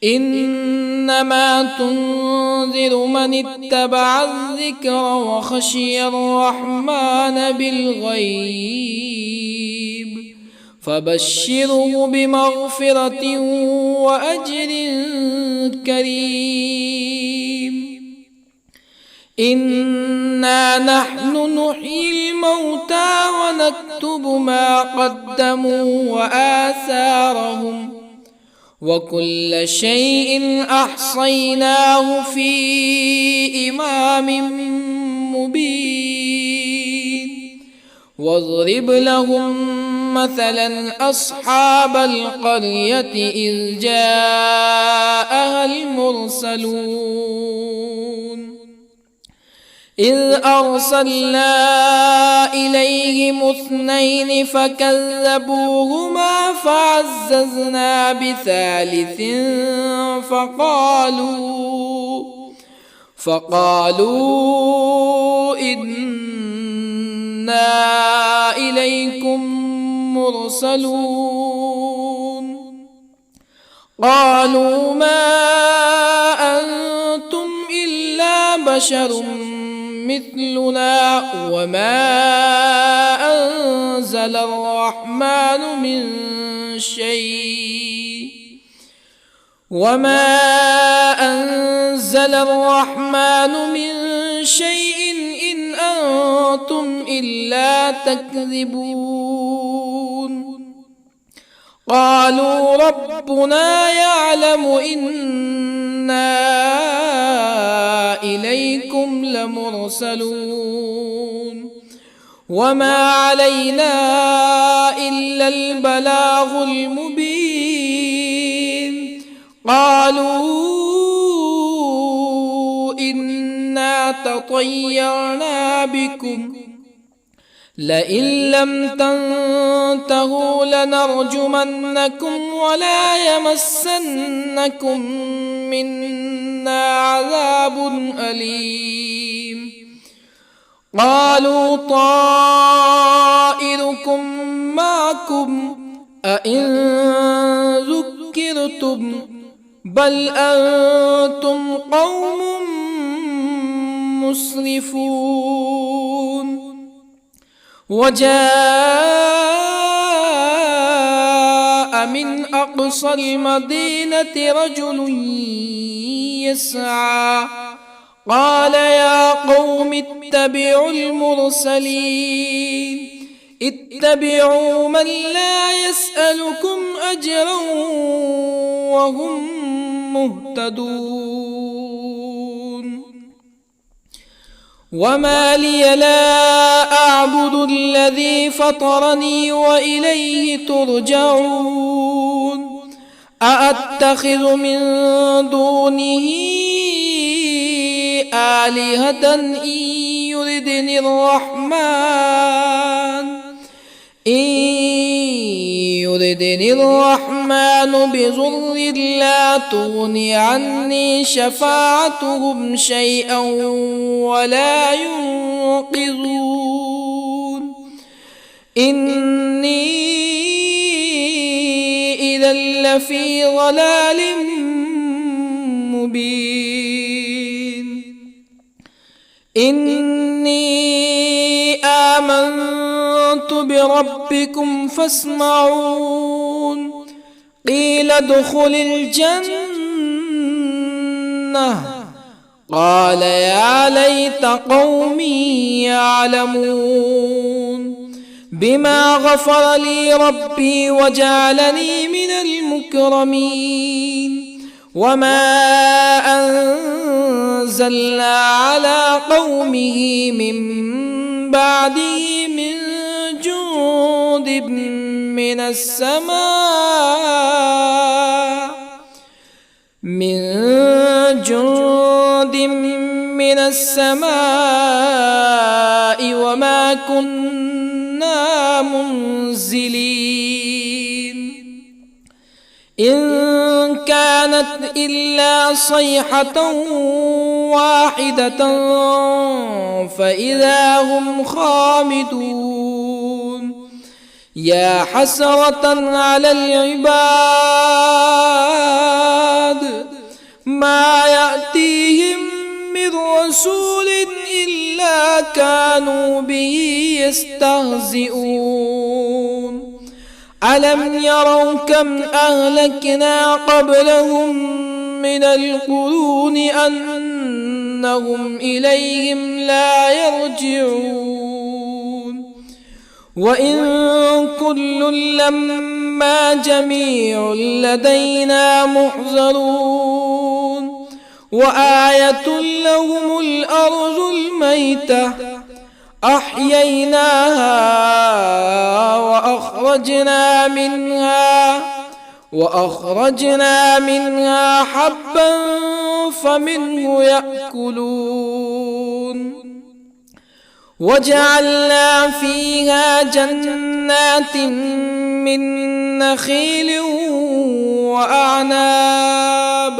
إنما تنذر من اتبع الذكر وخشي الرحمن بالغيب فبشره بمغفرة وأجر كريم إنا نحن نحيي الموتى ونكتب ما قدموا وآثارهم وكل شيء أحصيناه في إمام مبين واضرب لهم مثلا أصحاب القرية إذ جاءها المرسلون إذ أرسلنا إليهم 2 فكذبوهما فعززنا بثالث فقالوا إنا إليكم مرسلون قالوا ما أنتم إلا بشر مثلنا وما أنزل الرحمن من شيء إن أنتم إلا تكذبون قالوا ربنا يعلم إنا إليكم لمرسلون وما علينا إلا البلاغ المبين قالوا إنا تطيرنا بكم لئن لم تنتهوا لنرجمنكم ولا يمسنكم منا عذاب أليم. قالوا طائركم معكم أئن ذكرتم بل أنتم قوم مسرفون. وجاء من أقصى المدينة رجل يسعى قال يا قوم اتبعوا المرسلين اتبعوا من لا يسألكم أجرا وهم مهتدون. وما لي لا أعبد الذي فطرني وإليه ترجعون. أأتخذ من دونه آلهة إن يردني الرحمن بضر لا تغني عني شفاعتهم شيئا ولا ينقذون. إني إذا لفي ضلال مبين. إني آمنت بربكم فاسمعون. قيل ادخل الجنة قال يا ليت قومي يعلمون بما غفر لي ربي وجعلني من المكرمين. وما أنزلنا على قومه من بعده من جند من السماء وما كنا منزلين. إن كانت إلا صيحة واحدة فإذا هم خامدون. يا حسرة على العباد ما يأتيهم من رسول إلا كانوا به يستهزئون. ألم يروا كم أهلكنا قبلهم من القرون أنهم إليهم لا يرجعون. وإن كل لما جميع لدينا محضرون. وآية لهم الأرض الميتة أحييناها وأخرجنا منها حبا فمنه يأكلون. وجعلنا فيها جنات من نخيل وأعناب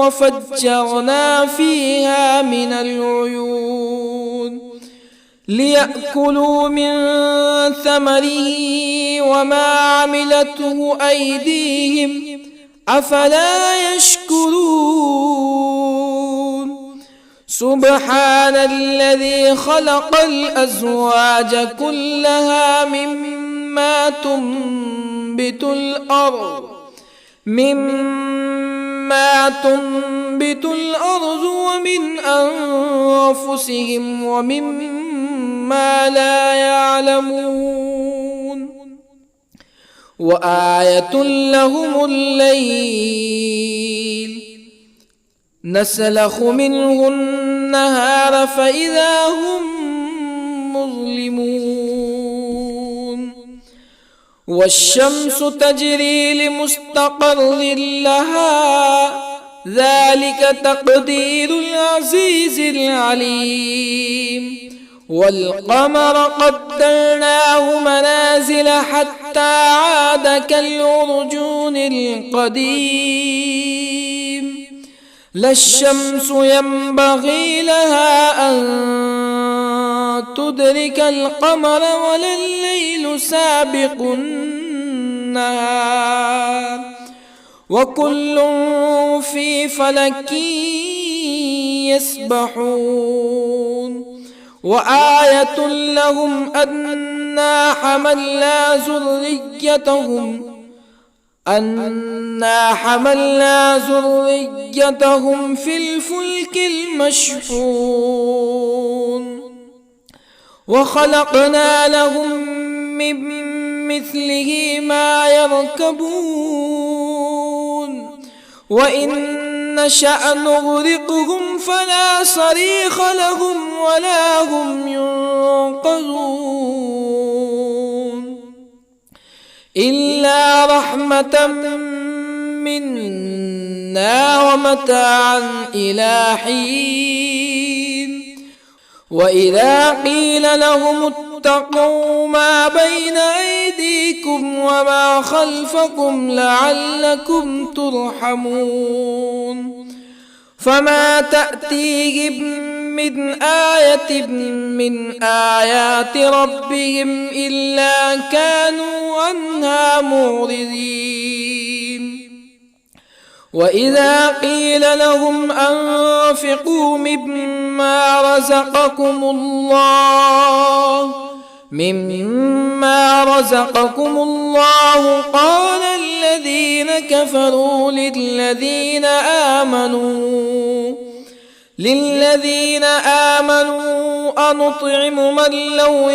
وفجرنا فيها من العيون ليأكلوا من ثمره وما عملته أيديهم أفلا يشكرون. سبحان الذي خلق الأزواج كلها مما تنبت الأرض ومن أنفسهم ومما لا يعلمون. وآية لهم الليل نسلخ منه النهار فإذا هم مظلمون. والشمس تجري لمستقر لها ذلك تقدير العزيز العليم. والقمر قدرناه منازل حتى عاد كالعرجون القديم. لا الشمس ينبغي لها أن تدرك القمر ولا الليل سابق النهار وكل في فلك يسبحون. وآية لهم أنا حملنا ذريتهم في الفلك المشحون وخلقنا لهم من مثله ما يركبون وإن نشأ نغرقهم فلا صريخ لهم ولا هم ينقذون إلا رحمة منا ومتاعا إلى حين. وإذا قيل لهم اتقوا ما بين أيديكم وما خلفكم لعلكم ترحمون فما تأتيهم من آية من آيات ربهم إلا كانوا عنها معرضين. وإذا قيل لهم أنفقوا مما رزقكم الله قال الذين كفروا للذين آمنوا أنطعم من لو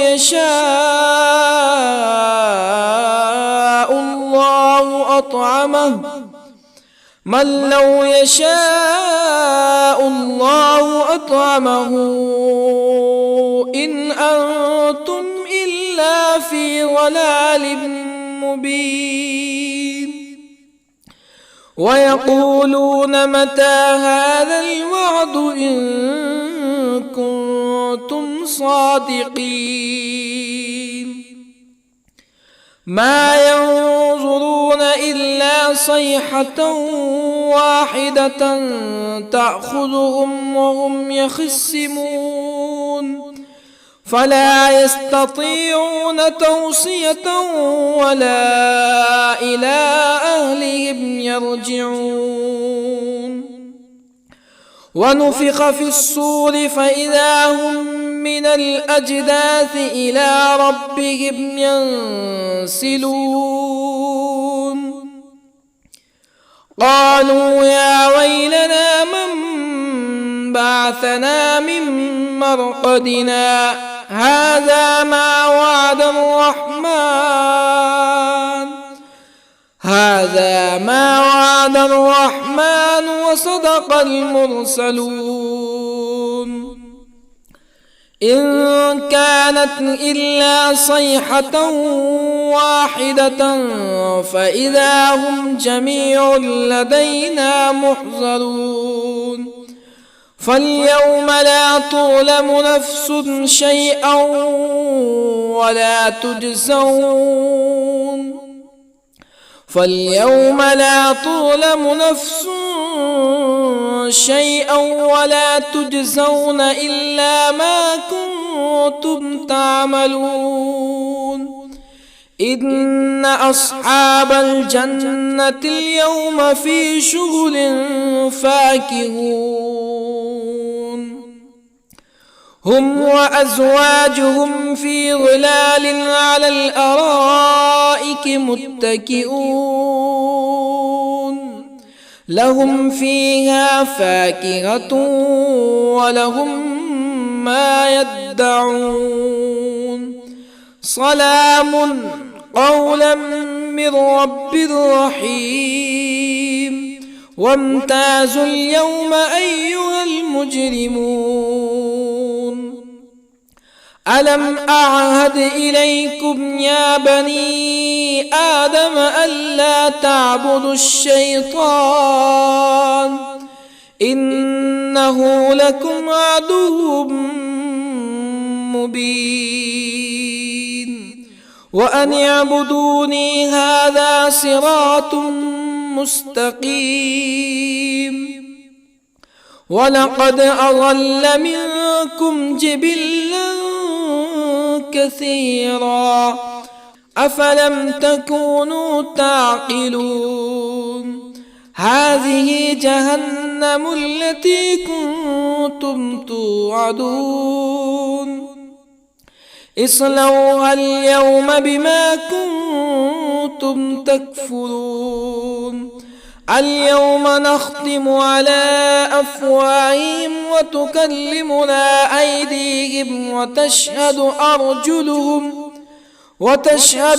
يشاء الله أطعمه إن أنتم إلا في ضلال مبين. ويقولون متى هذا الوعد إن كنتم صادقين ما ينظرون إلا صيحة واحدة تأخذهم وهم يخصمون فلا يستطيعون توصية ولا إلى أهلهم يرجعون. ونفخ في الصور فإذا هم من الأجداث إلى ربهم ينسلون قالوا يا ويلنا من بعثنا من مرقدنا هذا ما وعد الرحمن وصدق المرسلون إن كانت إلا صيحة واحدة فإذا هم جميع لدينا محضرون فاليوم لا تظلم نفس شيئا ولا تجزون إلا ما كنتم تعملون إن أصحاب الجنة اليوم في شغل فاكهون هم وأزواجهم في ظلال على الأرائك متكئون لهم فيها فاكهة ولهم ما يدعون سلام قولا من رب رحيم وامتازوا اليوم أيها المجرمون ألم أعهد إليكم يا بني آدم ألا تعبدوا الشيطان إنه لكم عدو مبين وأن اعبدوني هذا صراط مستقيم ولقد أضل منكم جبلا كثيرا أفلم تكونوا تعقلون هذه جهنم التي كنتم توعدون اصلوها اليوم بما كنتم تكفرون اليوم نختم على أفواههم وتكلمنا أيديهم وتشهد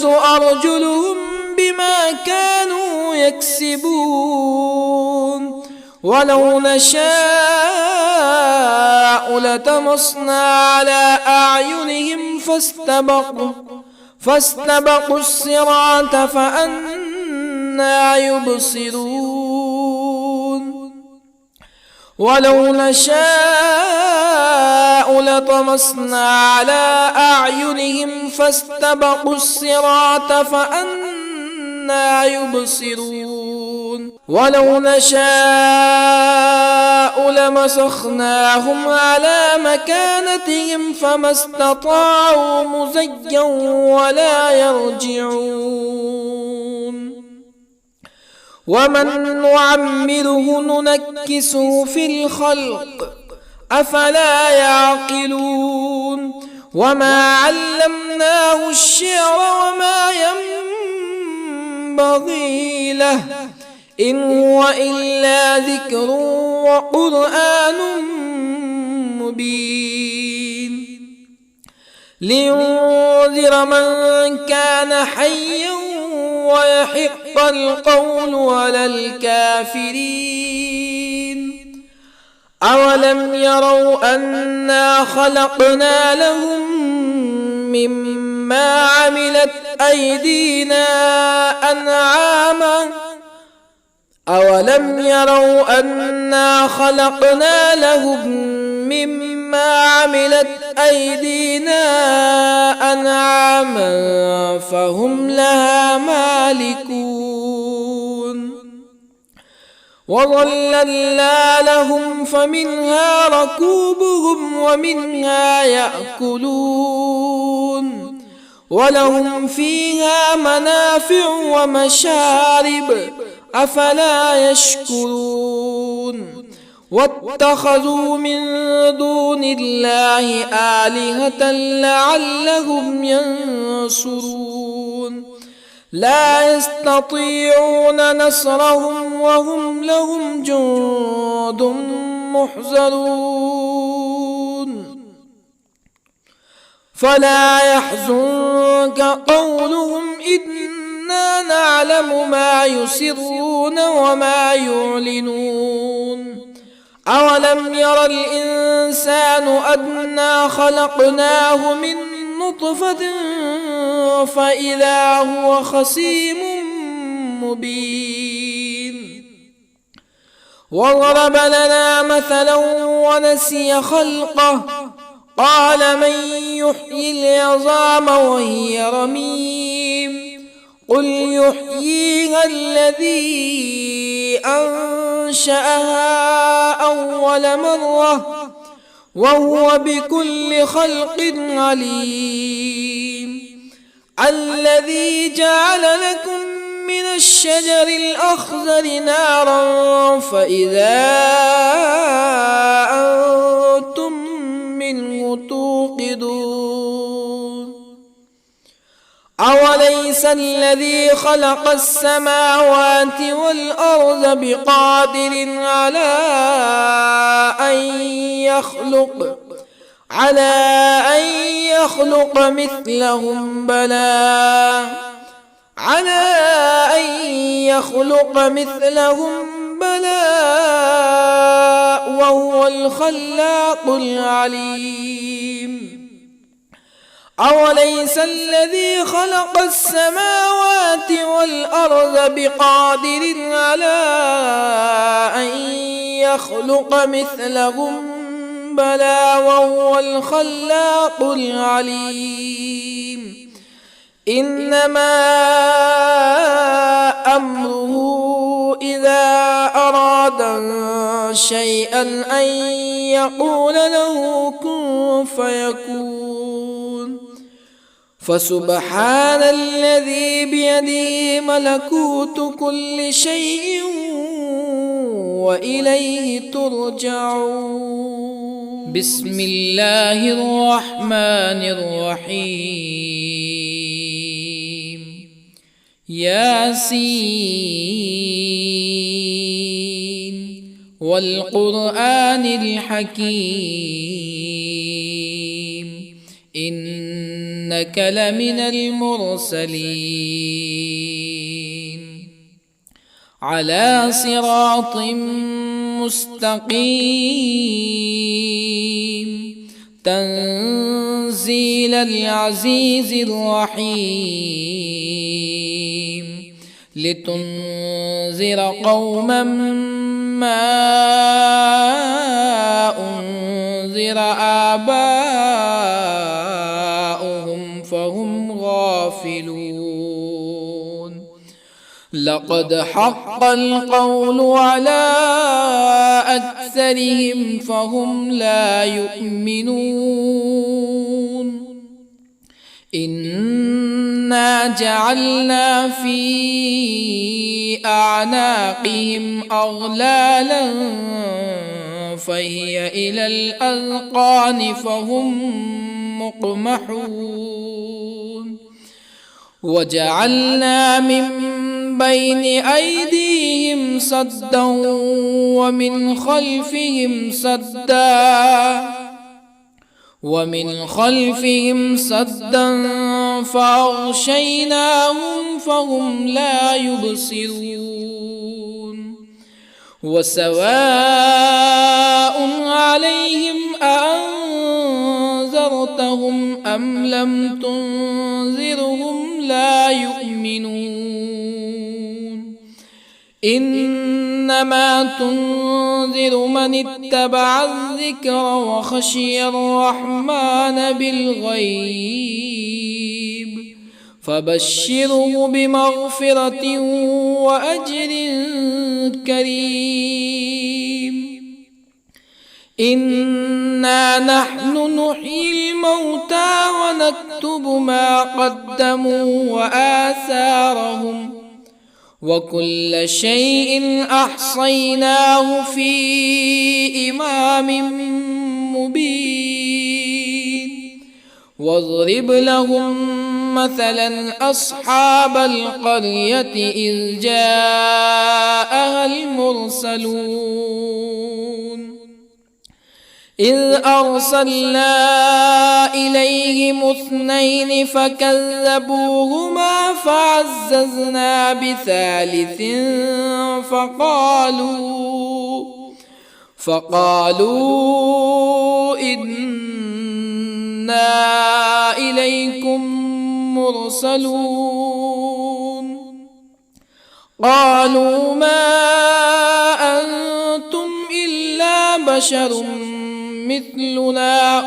أرجلهم بما كانوا يكسبون ولو نشاء لطمسنا على أعينهم فاستبقوا الصراط فأنى يبصرون ولو نشاء لطمسنا على أعينهم فاستبقوا الصراط فأنى يبصرون ولو نشاء لمسخناهم على مكانتهم فما استطاعوا مزيا ولا يرجعون ومن نعمره ننكسه في الخلق أفلا يعقلون وما علمناه الشعر وما ينبغي له إن هو إلا ذكر وقرآن مبين لينذر من كان حيا ويحق القول على الكافرين أولم يروا أنا خلقنا لهم مما عملت أيدينا أنعاما أولم يروا أنا خلقنا لهم مما عملت أيدينا أنعاما فهم لها مالكون وظللنا لهم فمنها ركوبهم ومنها يأكلون ولهم فيها منافع ومشارب أفلا يشكرون واتخذوا من دون الله آلهة لعلهم ينصرون لا يستطيعون نصرهم وهم لهم جند محضرون فلا يحزنك قولهم إنا نعلم ما يسرون وما يعلنون أولم ير الإنسان أنا خلقناه من نطفة فإذا هو خصيم مبين وضرب لنا مثلا ونسي خلقه قال من يحيي العظام وهي رميم قل يحييها الذي أنشأها أول مرة وهو بكل خلق عليم الذي جعل لكم من الشجر الأخضر نارا فإذا أنتم منه توقدون أوليس الذي خلق السماوات والأرض بقادر على أن يخلق مثلهم بلى وهو الخلاق العليم أوليس الذي خلق السماوات والأرض بقادر على أن يخلق مثلهم بلى وهو الخلاق العليم إنما أمره إذا أراد شيئا أن يقول له كن فيكون فسبحان الذي بيده ملكوت كل شيء وإليه ترجعون. بسم الله الرحمن الرحيم. ياسين والقرآن الحكيم إنك لمن المرسلين على صراط مستقيم تنزيل العزيز الرحيم لتنذر قوما ما أنذر آباؤهم فهم غافلون لقد حق القول على أكثرهم فهم لا يؤمنون إنا جعلنا في أعناقهم أغلالا فهي إلى الأذقان فهم مقمحون وجعلنا من بين أيديهم سدا ومن خلفهم سدا فأغشيناهم فهم لا يبصرون وسواء عليهم أأنذرتهم أم لم تنذرهم لا يؤمنون إنما تنذر من اتبع الذكر وخشي الرحمن بالغيب فبشره بمغفرة وأجر كريم إنا نحن نحيي الموتى ونكتب ما قدموا وآثارهم وكل شيء أحصيناه في إمام مبين واضرب لهم مثلا أصحاب القرية إذ جاءها المرسلون إذ أرسلنا إليهم اثنين فكذبوهما فعززنا بثالث فقالوا إنا إليكم مرسلون قالوا ما أنتم إلا بشر مثلنا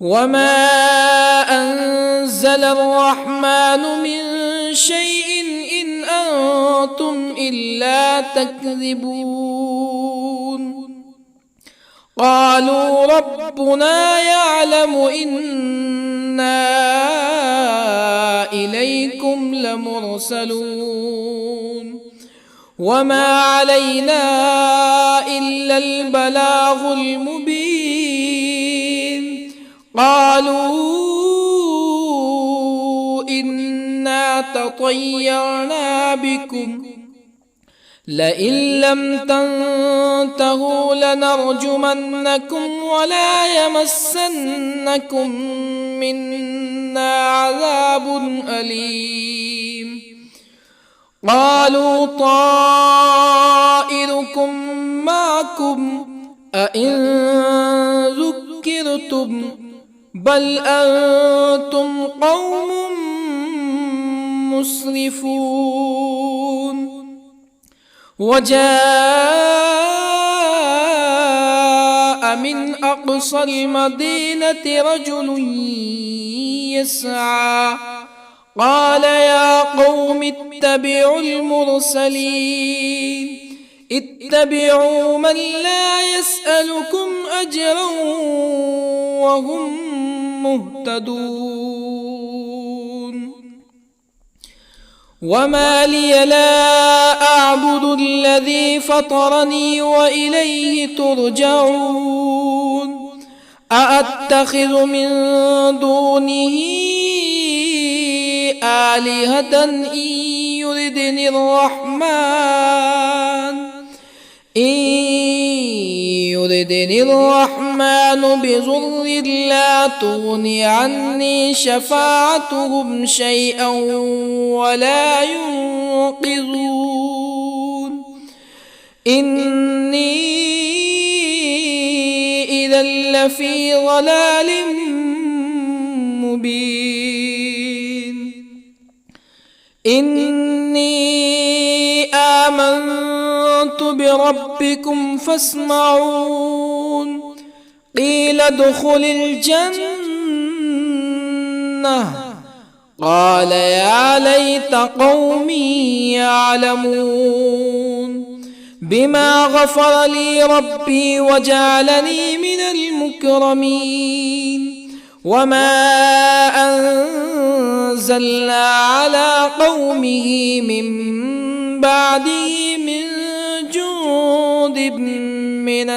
وما أنزل الرحمن من شيء إن أنتم إلا تكذبون قالوا ربنا يعلم إنا إليكم لمرسلون وما علينا إلا البلاغ المبين قالوا إنا تطيرنا بكم لئن لم تنتهوا لنرجمنكم ولا يمسنكم منا عذاب أليم قالوا طائركم يكن معكم أئن ذكرتم بل أنتم قوم مسرفون. وجاء من أقصى المدينة رجل يسعى قال يا قوم اتبعوا المرسلين اتبعوا من لا يسألكم أجرا وهم مهتدون. وما لي لا أعبد الذي فطرني وإليه ترجعون. أأتخذ من دونه آلهة إن يردني الرحمن بضر لا تغني عني شفاعتهم شيئا ولا ينقذون. إني إذا لفي ضلال مبين. إني آمنت بربكم فاسمعون. قيل ادخل الجنة قال يا ليت قومي يعلمون. بما غفر لي ربي وجعلني من المكرمين. وما أنزلنا على قومه من بعده من جند من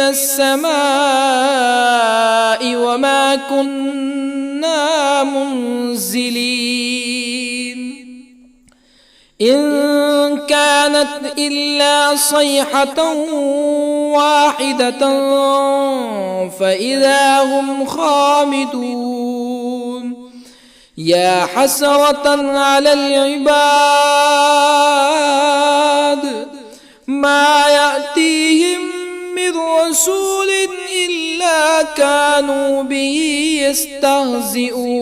السماء وما كنا منزلين. إن كانت إلا صيحة واحدة فإذا هم خامدون. يا حسرة على العباد ما يأتيهم من رسول إلا كانوا به يستهزئون.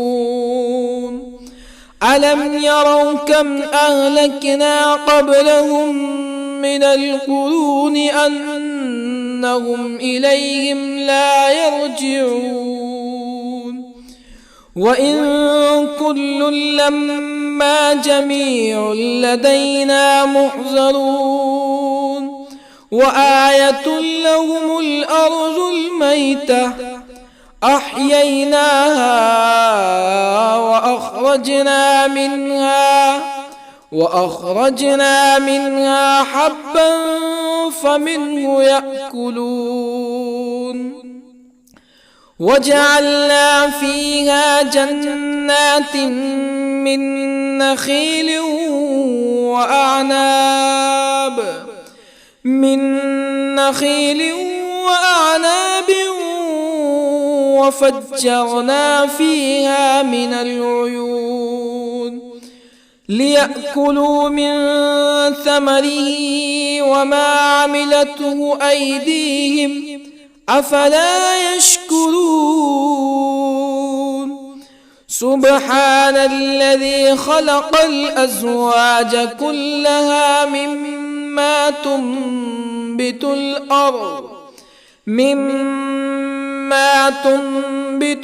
ألم يروا كم أهلكنا قبلهم من القرون أنهم إليهم لا يرجعون. وإن كل لما جميع لدينا محضرون. وآية لهم الأرض الميتة أحييناها وأخرجنا منها حبا فمنه يأكلون. وجعلنا فيها جنات من نخيل وأعناب وفجرنا فيها من العيون ليأكلوا من ثمره وما عملته أيديهم أفلا يشكرون. سبحان الذي خلق الأزواج كلها مما تنبت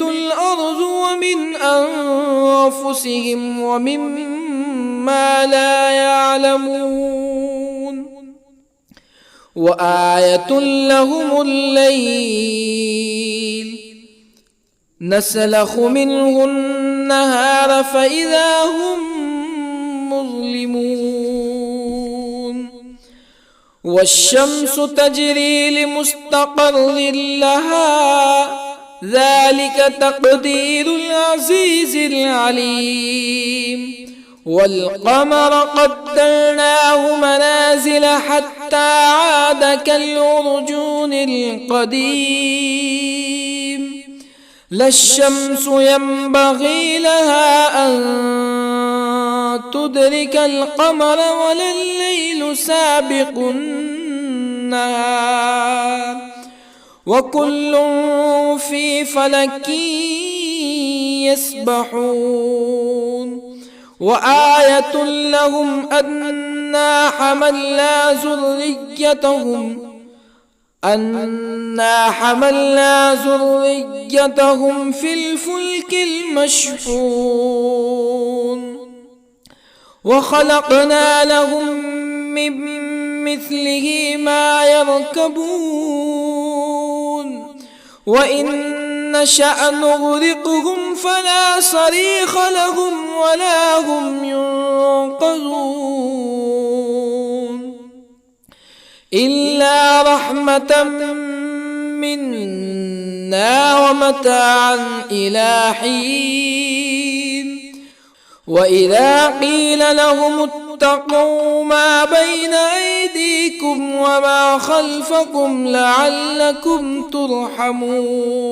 الأرض ومن أنفسهم ومما لا يعلمون. وآية لهم الليل نسلخ منه النهار فإذا هم مظلمون. والشمس تجري لمستقر لها ذلك تقدير العزيز العليم. والقمر قدرناه منازل حتى عاد كالعرجون القديم. لا الشمس ينبغي لها أن تدرك القمر ولا الليل سابق النهار وكل في فلك يسبحون وآية لهم أنا حملنا ذريتهم في الفلك المشحون وخلقنا لهم من مثله ما يركبون وإن نشأ نغرقهم فلا صريخ لهم ولا هم ينقذون إلا رحمة منا ومتاعا إلى حين وإذا قيل لهم اتقوا ما بين أيديكم وما خلفكم لعلكم ترحمون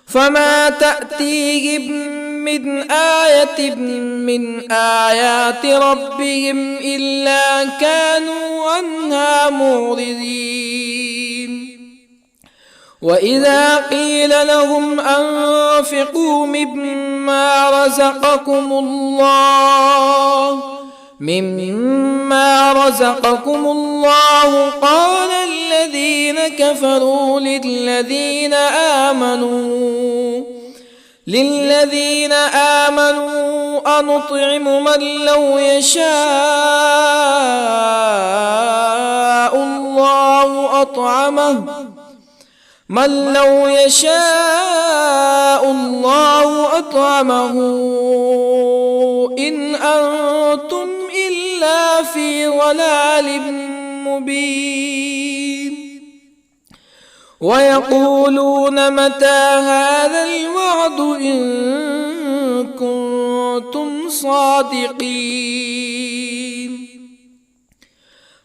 فما تأتيهم من آية من آيات ربهم إلا كانوا عنها معرضين وإذا قيل لهم أنفقوا مما رزقكم الله قال الذين كفروا للذين آمنوا أنطعم من لو يشاء الله أطعمه إن أنتم إلا في ضلال مبين ويقولون متى هذا الوعد إن كنتم صادقين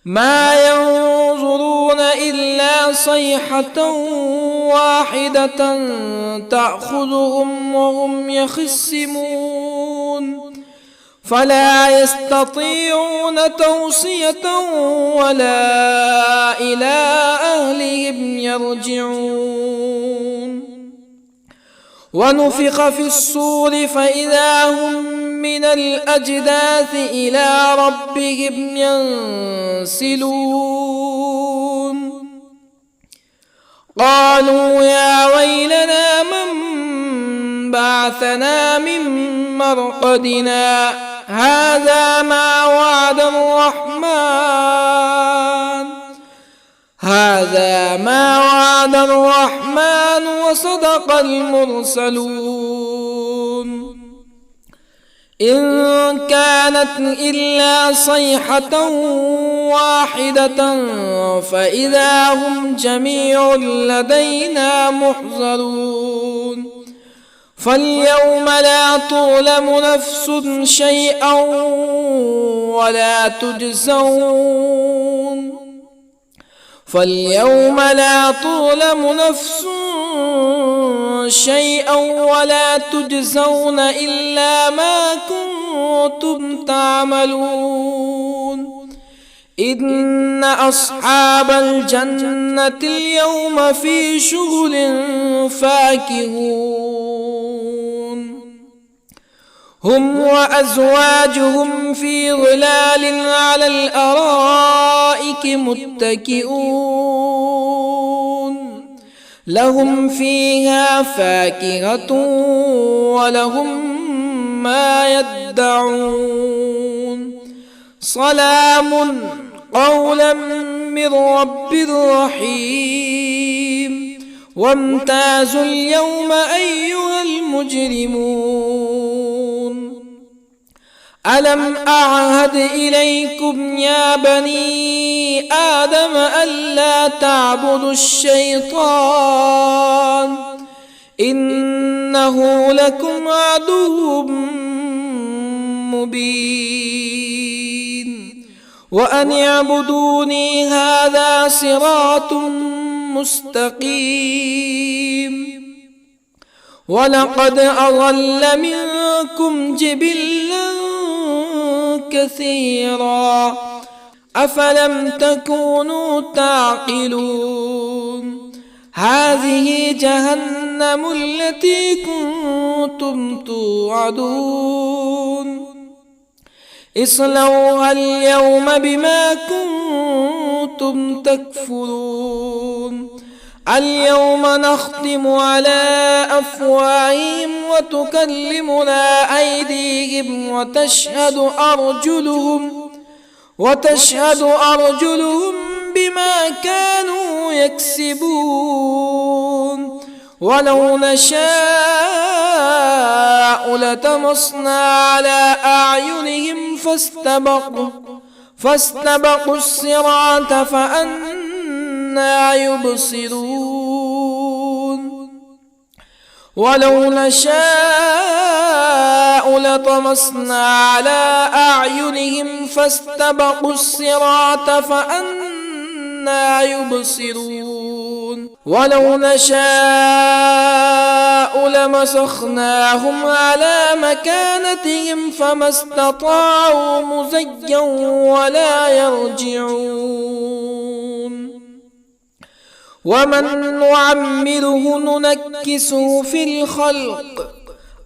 ما ينظرون إلا صيحة واحدة تأخذهم وهم يخصمون فلا يستطيعون توصية ولا إلى أهلهم يرجعون ونفخ في الصور فإذا هم من الأجداث إلى ربهم ينسلون قالوا يا ويلنا من بعثنا من مرقدنا هذا ما وعد الرحمن وصدق المرسلون إن كانت إلا صيحة واحدة فإذا هم جميع لدينا محضرون فاليوم لا تظلم نفس شيئا ولا تجزون إلا ما كنتم تعملون إن أصحاب الجنة اليوم في شغل فاكهون هم وأزواجهم في ظلال على الأرائك متكئون لهم فيها فاكهة ولهم ما يدعون سلام قولا من رب رحيم وامتازوا اليوم أيها المجرمون ألم أعهد إليكم يا بني آدم ألا تعبدوا الشيطان إنه لكم عدو مبين وأن اعبدوني هذا صراط مستقيم ولقد أضل منكم جبلا كثيرا أفلم تكونوا تعقلون هذه جهنم التي كنتم توعدون اصلوها اليوم بما كنتم تكفرون اليوم نختم على أفواههم وتكلمنا أيديهم وتشهد أرجلهم بما كانوا يكسبون ولو نشاء لطمسنا على أعينهم فاستبقوا الصراط فأنى يبصرون ولو نشاء لطمسنا على أعينهم فاستبقوا الصراط فأنى يبصرون ولو نشاء لمسخناهم على مكانتهم فما استطاعوا مزيا ولا يرجعون ومن نعمره ننكسه في الخلق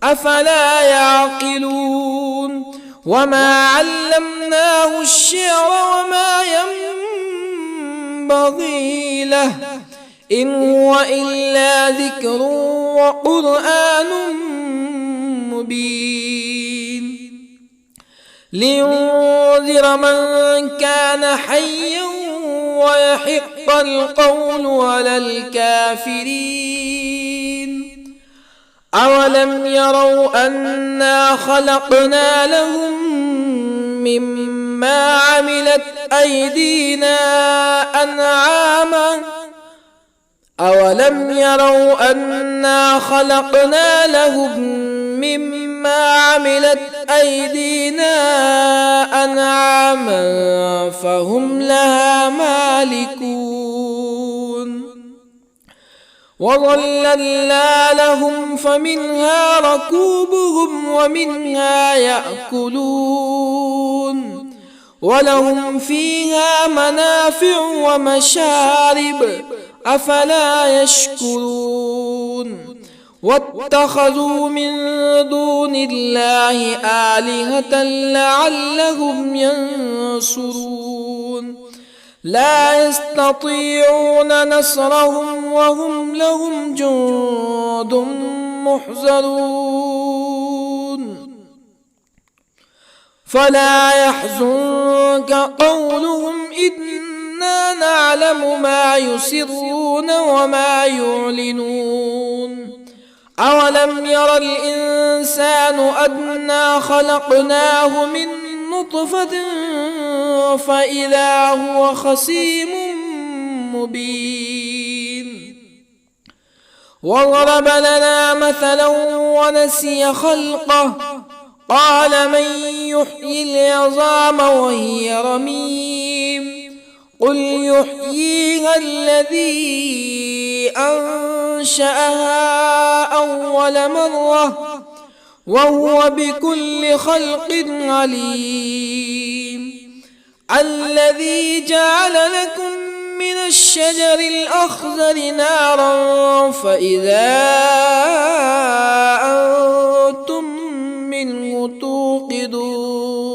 أفلا يعقلون وما علمناه الشعر وما ينبغي له إن هو إلا ذكر وقرآن مبين لينذر من كان حيا ويحق القول على الكافرين أولم يروا أنا خلقنا لهم مما عملت أيدينا أنعاما أولم يروا أنا خلقنا لهم مما عملت أيدينا أنعاما فهم لها مالكون وظللنا لهم فمنها ركوبهم ومنها يأكلون ولهم فيها منافع ومشارب أفلا يشكرون واتخذوا من دون الله آلهة لعلهم ينصرون لا يستطيعون نصرهم وهم لهم جند محضرون فلا يحزنك قولهم إنا نعلم ما يسرون وما يعلنون أولم ير الإنسان أنا خلقناه من نطفة فإذا هو خصيم مبين وضرب لنا مثلا ونسي خلقه قال من يحيي العظام وهي رميم قل يحييها الذي أنشأها أول مرة وهو بكل خلق عليم الذي جعل لكم من الشجر الأخضر نارا فإذا أنتم منه توقدون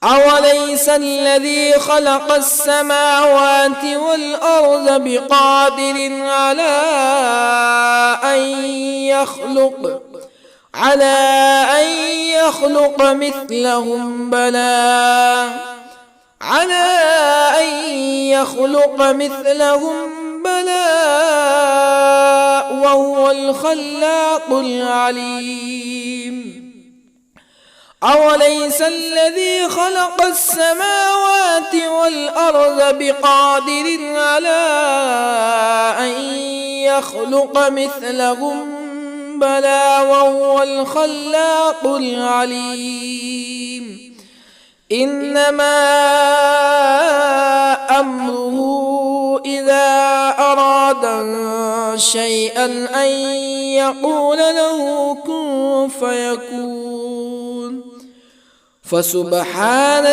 أوليس الذي خلق السماوات والأرض بقادر على أن يخلق مثلهم بلى وهو الخلاق العليم أوليس الذي خلق السماوات والأرض بقادر على أن يخلق مثلهم بلى وهو الخلاق العليم إنما أمره إذا أراد شيئا أن يقول له كن فيكون. فسبحان